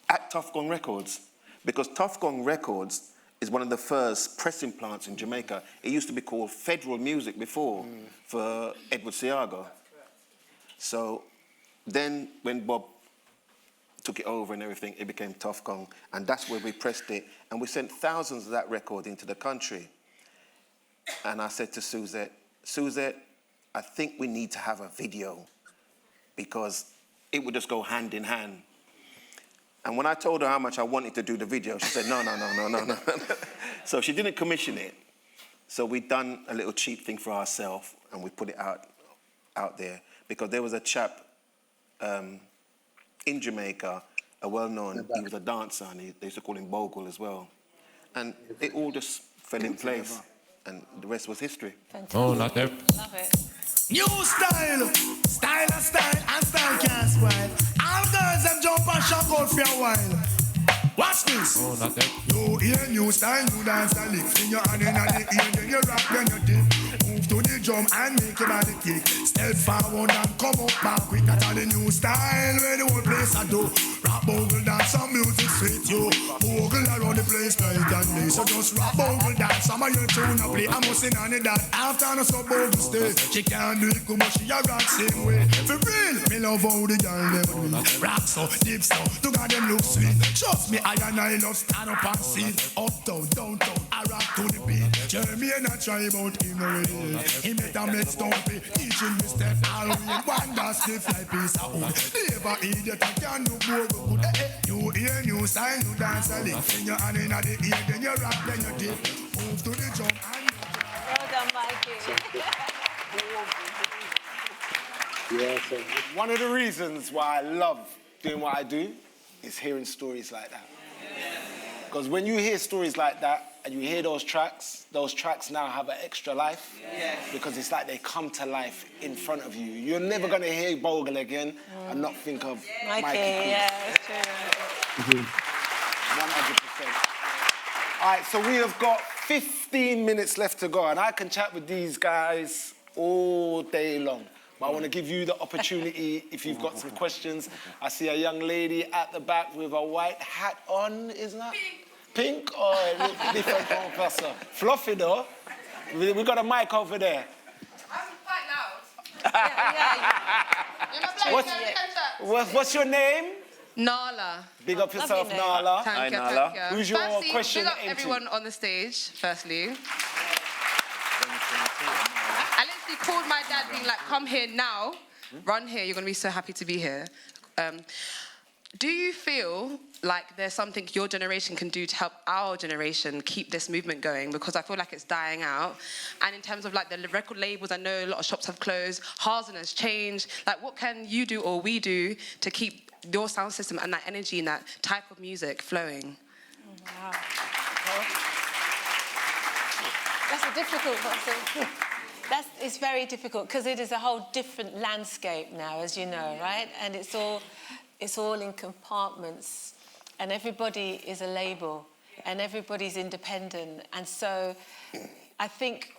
at Tough Gong Records because Tough Gong Records is one of the first pressing plants in Jamaica. It used to be called Federal Music before for Edward Seago. So then when Bob took it over and everything, it became Tough Gong, and that's where we pressed it, and we sent thousands of that record into the country. And I said to Suzette, I think we need to have a video because it would just go hand in hand. And when I told her how much I wanted to do the video, she said, no. So she didn't commission it. So we done a little cheap thing for ourselves, and we put it out there because there was a chap in Jamaica, a well-known, he was a dancer, and they used to call him Bogle as well. And it all just fell in place, and the rest was history. Fantastic. Oh, not there. Love it. New style, and style can't spoil. All girls them jump and shock out for a while. Watch this. Oh, not there. You hear new style, you dance and lick. In your hand in the ear, then you rock, then you dip. Move to the drum and make your body kick. Step forward and come up back quick. That's all the new style where the whole place I do. Rap bogle dance, some music sweet you. Bogle around the place night and day. So just rap bogle dance, some of your tune a play. I must sing on it that after no so bogle stay. She can't do it good, but she a rock same way. For real, me love how the girl them do it. Rock so, dip so, look at them look sweet. Trust me, I love stand up and see. Uptown, downtown, I rock to the beat. Jeremy and I try about him already. He made a mix stumpy, teaching me step all way. One dance stiff like piece of wood. Never idiot, I can do more good. You hear new style, you dance a lick. Then you hand in the ear, then you rock, then you dip. Move to the jump and... Well done, Mi-Kee. One of the reasons why I love doing what I do is hearing stories like that. Because when you hear stories like that and you hear those tracks now have an extra life. Yes. Because it's like they come to life in front of you. You're never going to hear Bogle again and not think of Mi-Kee. Yeah, that's true. 100%. All right, so we have got 15 minutes left to go, and I can chat with these guys all day long. But I want to give you the opportunity, if you've got some questions. I see a young lady at the back with a white hat on, isn't that? Pink or different from Professor? Fluffy though. We got a mic over there. I'm quite loud. What's your name? Nala. Big up yourself, Nala. Thank you, Nala. thank you. Who's your Firstly, question big up into? everyone on the stage, firstly. I literally called my dad being like, come here now, run here, you're going to be so happy to be here. Do you feel like there's something your generation can do to help our generation keep this movement going? Because I feel like it's dying out. And in terms of like the record labels, I know a lot of shops have closed, Harzen has changed. Like what can you do or we do to keep your sound system and that energy and that type of music flowing? Wow. That's a difficult question. It's very difficult because it is a whole different landscape now, as you know, right? And it's all in compartments, and everybody is a label, and everybody's independent, and so I think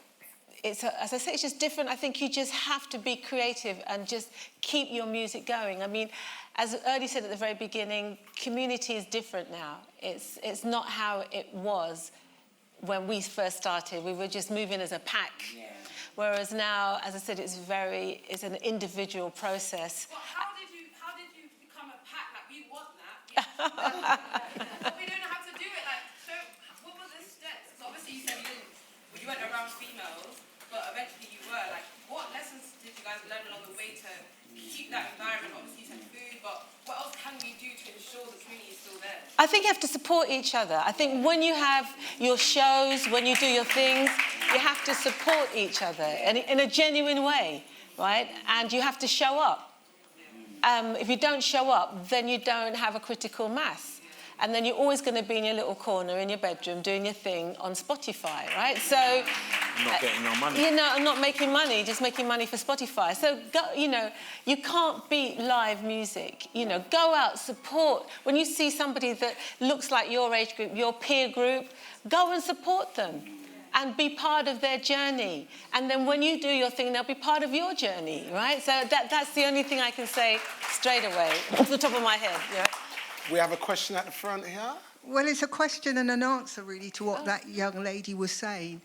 as I say, it's just different. I think you just have to be creative and just keep your music going. I mean, as Ernie said at the very beginning, community is different now. It's not how it was when we first started. We were just moving as a pack. Yeah. Whereas now, as I said, it's an individual process. Well, how did you become a pack? Like, we want that, yes. But we don't know how to do it. Like, so what were the steps? So obviously you said you went around females, but eventually you were. Like, what lessons did you guys learn along the way to keep that environment? Obviously you said food, but what else can we do to ensure the community is still there? I think you have to support each other. I think when you have your shows, when you do your things, you have to support each other in a genuine way, right? And you have to show up. If you don't show up, then you don't have a critical mass. And then you're always going to be in your little corner in your bedroom doing your thing on Spotify, right? So... Not getting no money. You know, not making money, just making money for Spotify. So, you can't beat live music. You know, go out, support. When you see somebody that looks like your age group, your peer group, go and support them and be part of their journey. And then when you do your thing, they'll be part of your journey, right? So that's the only thing I can say straight away, off the top of my head. Yeah. We have a question at the front here. Well, it's a question and an answer, really, to what that young lady was saying.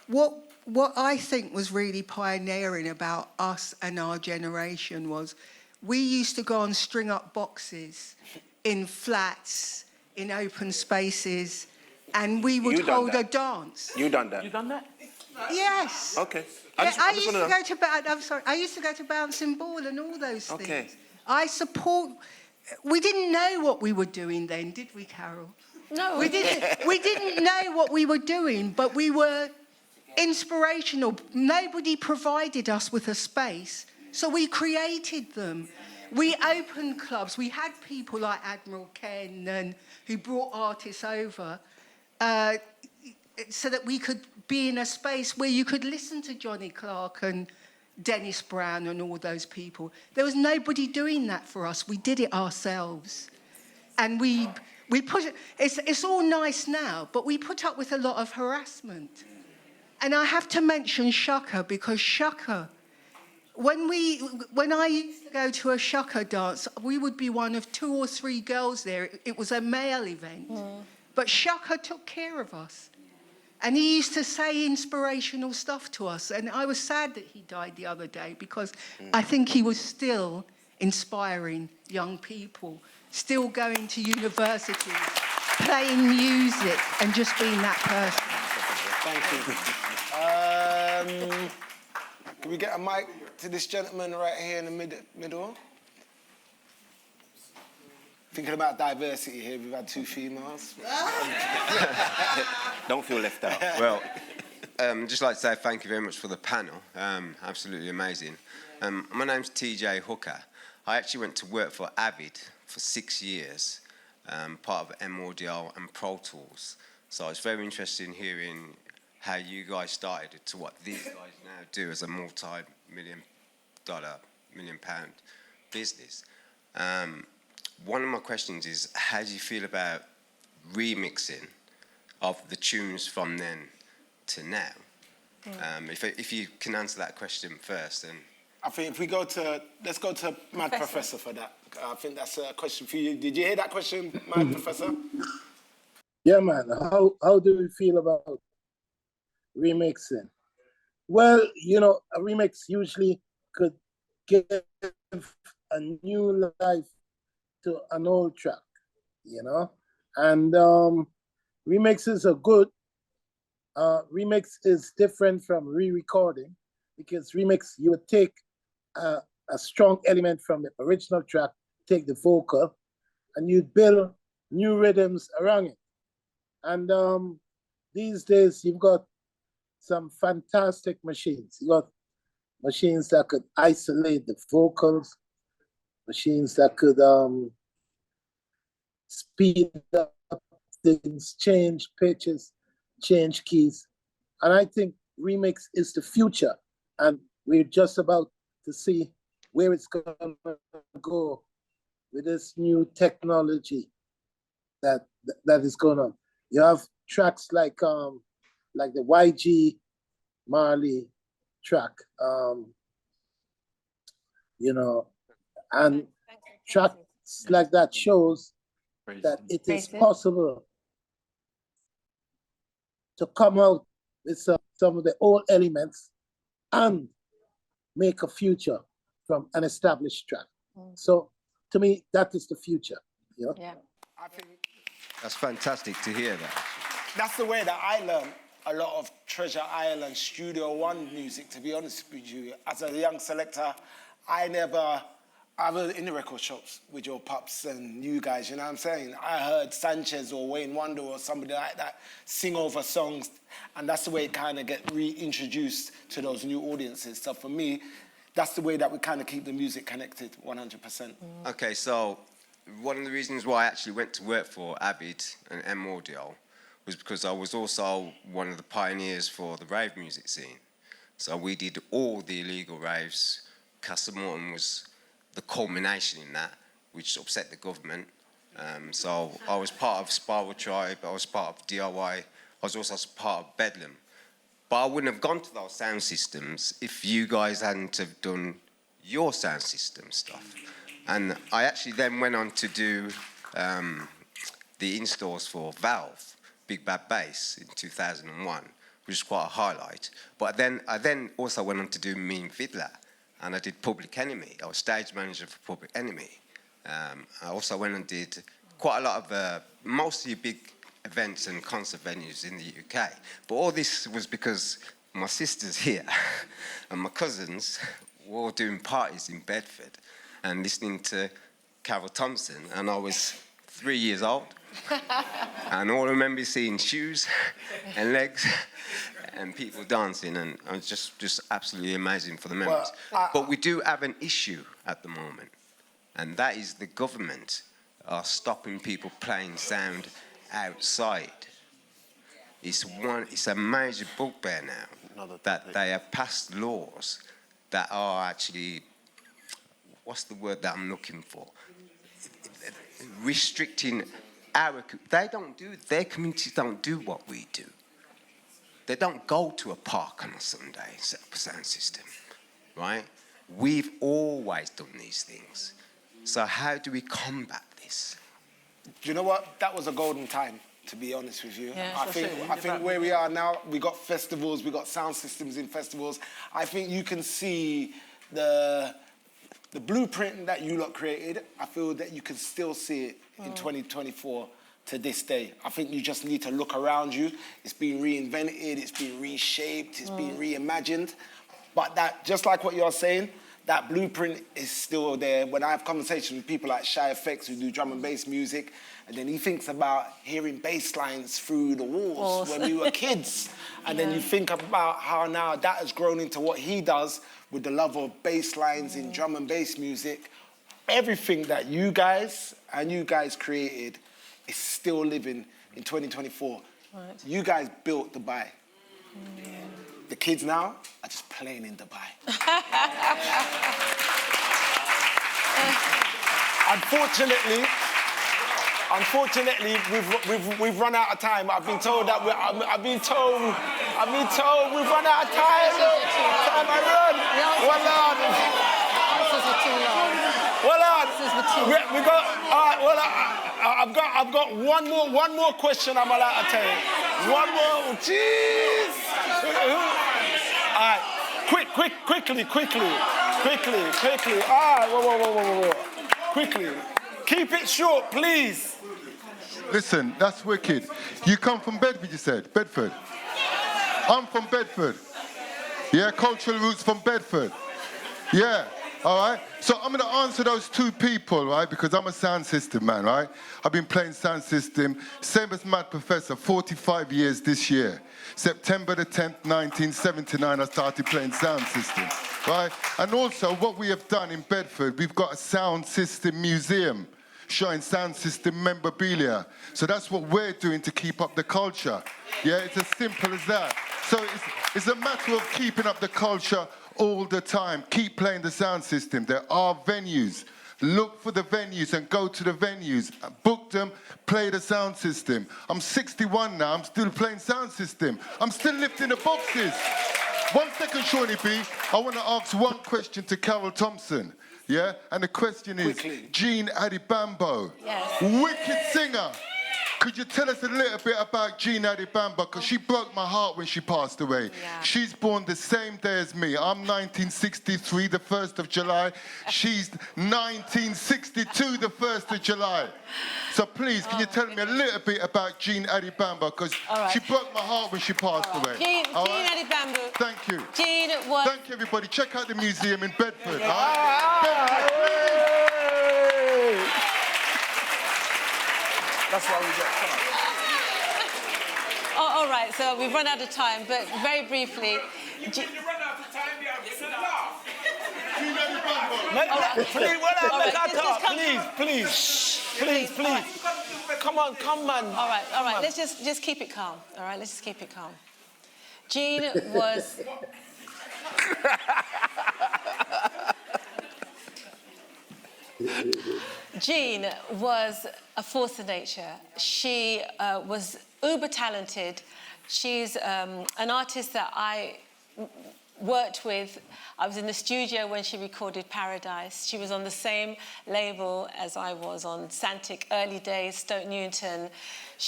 What I think was really pioneering about us and our generation was we used to go and string up boxes in flats, in open spaces, and we would hold a dance. You done that? You done that? Yes. Okay. I used to go to bouncing ball and all those things. Okay. We didn't know what we were doing then, did we, Carol? No. We didn't know what we were doing, but we were inspirational. Nobody provided us with a space, so we created them. We opened clubs. We had people like Admiral Ken who brought artists over so that we could be in a space where you could listen to Johnny Clark and Dennis Brown and all those people. There was nobody doing that for us. We did it ourselves. And we put it, it's all nice now, but we put up with a lot of harassment. And I have to mention Shaka, because Shaka, when I used to go to a Shaka dance, we would be one of 2 or 3 girls there. It was a male event. But Shaka took care of us. And he used to say inspirational stuff to us. And I was sad that he died the other day, because I think he was still inspiring young people, still going to universities, playing music, and just being that person. Thank you. Can we get a mic to this gentleman right here in the middle? Thinking about diversity here, we've had 2 females. Don't feel left out. Well, just like to say thank you very much for the panel. Absolutely amazing. My name's TJ Hooker. I actually went to work for Avid for 6 years. part of M-Audio and Pro Tools. So it's very interesting hearing how you guys started it to what these guys now do as a multi-million pound business. One of my questions is, how do you feel about remixing of the tunes from then to now? If you can answer that question first, then. I think if we let's go to Mad Professor for that. I think that's a question for you. Did you hear that question, Mad Professor? Yeah, man. How do we feel about remixing? Well, you know, a remix usually could give a new life to an old track, you know? And remixes are good. Remix is different from re-recording, because remix, you would take a strong element from the original track, take the vocal, and you'd build new rhythms around it. And these days, you've got some fantastic machines. You got machines that could isolate the vocals, machines that could speed up things, change pitches, change keys. And I think remix is the future. And we're just about to see where it's going to go with this new technology that is going on. You have tracks like the YG Marley track, you know, and tracks like that shows that it is possible to come out with some of the old elements and make a future from an established track. So to me, that is the future. You know? Yeah. I think That's fantastic to hear that. that's the way that I learned a lot of Treasure Island Studio One music, to be honest with you. As a young selector, I was in the record shops with your pups and you guys, you know what I'm saying? I heard Sanchez or Wayne Wonder or somebody like that sing over songs, and that's the way it kind of get reintroduced to those new audiences. So for me, that's the way that we kind of keep the music connected, 100%. Okay, so one of the reasons why I actually went to work for Avid and M-Audio was because I was also one of the pioneers for the rave music scene. So we did all the illegal raves. Castle Morton was the culmination in that, which upset the government. So I was part of Spiral Tribe, I was part of DIY, I was also part of Bedlam. But I wouldn't have gone to those sound systems if you guys hadn't have done your sound system stuff. And I actually then went on to do the installs for Valve, Big Bad Bass in 2001, which is quite a highlight. But I then also went on to do Mean Fiddler, and I did Public Enemy. I was stage manager for Public Enemy. I also went and did quite a lot of mostly big events and concert venues in the UK. But all this was because my sister's here and my cousins were all doing parties in Bedford and listening to Carroll Thompson, and I was 3 years old. And all I remember is seeing shoes and legs and people dancing, and it was just absolutely amazing for the memories. But we do have an issue at the moment, and that is the government are stopping people playing sound outside. It's a major bugbear now that they have passed laws that are actually, what's the word that I'm looking for? Restricting their communities don't do what we do. They don't go to a park on a Sunday and set up a sound system, right? We've always done these things. So how do we combat this? Do you know what? That was a golden time, to be honest with you. Yeah, I think where we are now, we got festivals, we got sound systems in festivals. I think you can see the blueprint that you lot created. I feel that you can still see it in 2024 to this day. I think you just need to look around you. It's been reinvented, it's been reshaped, it's been reimagined. But that, just like what you're saying, that blueprint is still there. When I have conversations with people like Shy FX who do drum and bass music, and then he thinks about hearing bass lines through the walls when we were kids. And then you think about how now that has grown into what he does with the love of bass lines in drum and bass music. Everything that you guys created is still living in 2024. Right. You guys built Dubai. The kids now are just playing in Dubai. Unfortunately, we've run out of time. I've been told that I've been told we've run out of time. Time I run. Well on. We got. I've got one more question. I'm allowed to tell you. One more. Jeez. All right. Quickly. All right. Whoa. Quickly. Keep it short, please. Listen, that's wicked. You come from Bedford, you said? Bedford. I'm from Bedford. Yeah, cultural roots from Bedford. Yeah, all right? So I'm going to answer those two people, right? Because I'm a sound system man, right? I've been playing sound system, same as Mad Professor, 45 years this year. September the 10th, 1979, I started playing sound system, right? And also what we have done in Bedford, we've got a sound system museum showing sound system memorabilia. So that's what we're doing to keep up the culture. Yeah, it's as simple as that. So it's a matter of keeping up the culture all the time. Keep playing the sound system. There are venues. Look for the venues and go to the venues. Book them, play the sound system. I'm 61 now, I'm still playing sound system. I'm still lifting the boxes. 1 second, Seani B. I want to ask one question to Carroll Thompson. Yeah? And the question is, Jean Adibambo, yes. Wicked singer. Could you tell us a little bit about Jean Adibambo? Because she broke my heart when she passed away. Yeah. She's born the same day as me. I'm 1963, the 1st of July. She's 1962, the 1st of July. So please, can you tell me a little bit about Jean Adibambo? Because she broke my heart when she passed away. Jean Adibambo. Thank you. Jean was... Thank you, everybody. Check out the museum in Bedford. Yeah. All right? That's why we get time. Oh, all right, so we've run out of time, but very briefly... You run out of time, you have to laugh. Please. Come on, man. All right, let's just keep it calm. All right, let's just keep it calm. Jean was... Jean was a force of nature. She was uber talented. She's an artist that I worked with. I was in the studio when she recorded Paradise. She was on the same label as I was on Santic, early days, Stoke Newington.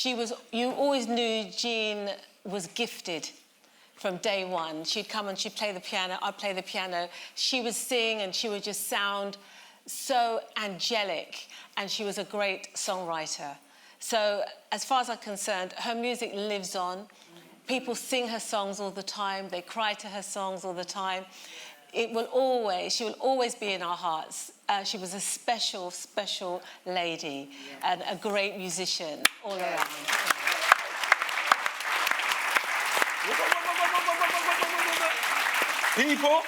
You always knew Jean was gifted from day one. She'd come and she'd play the piano, I'd play the piano. She would sing and she would just sound so angelic, and she was a great songwriter. So as far as I'm concerned, her music lives on. People sing her songs all the time. They cry to her songs all the time. She will always be in our hearts. She was a special, special lady and a great musician all around. People,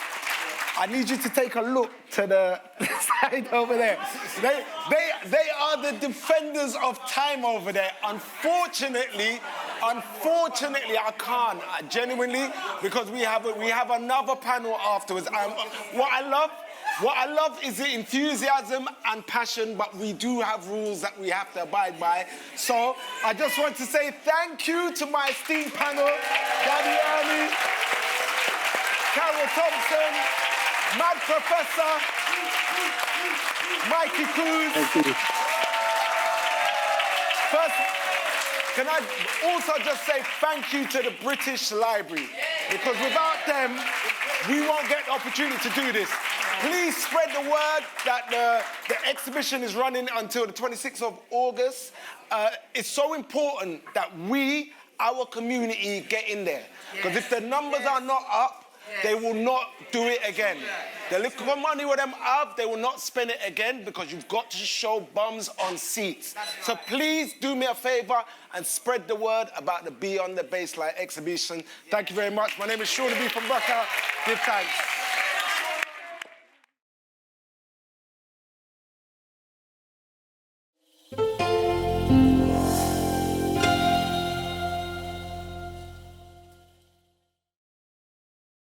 I need you to take a look to the side over there. They are the defenders of time over there. Unfortunately, I can't. Genuinely, because we have another panel afterwards. What I love is the enthusiasm and passion, but we do have rules that we have to abide by. So I just want to say thank you to my esteemed panel, Daddy Ernie, Carroll Thompson, Mad Professor, Mi-Kee Koos. Thank you. First, can I also just say thank you to the British Library, because without them, we won't get the opportunity to do this. Please spread the word that the exhibition is running until the 26th of August. It's so important that we, our community, get in there. Because if the numbers are not up, they will not do it again. The little money with them have, they will not spend it again, because you've got to show bums on seats. So please do me a favor and spread the word about the Beyond the Bassline exhibition. Thank you very much. My name is Seani B from BRUKOUT. Give thanks.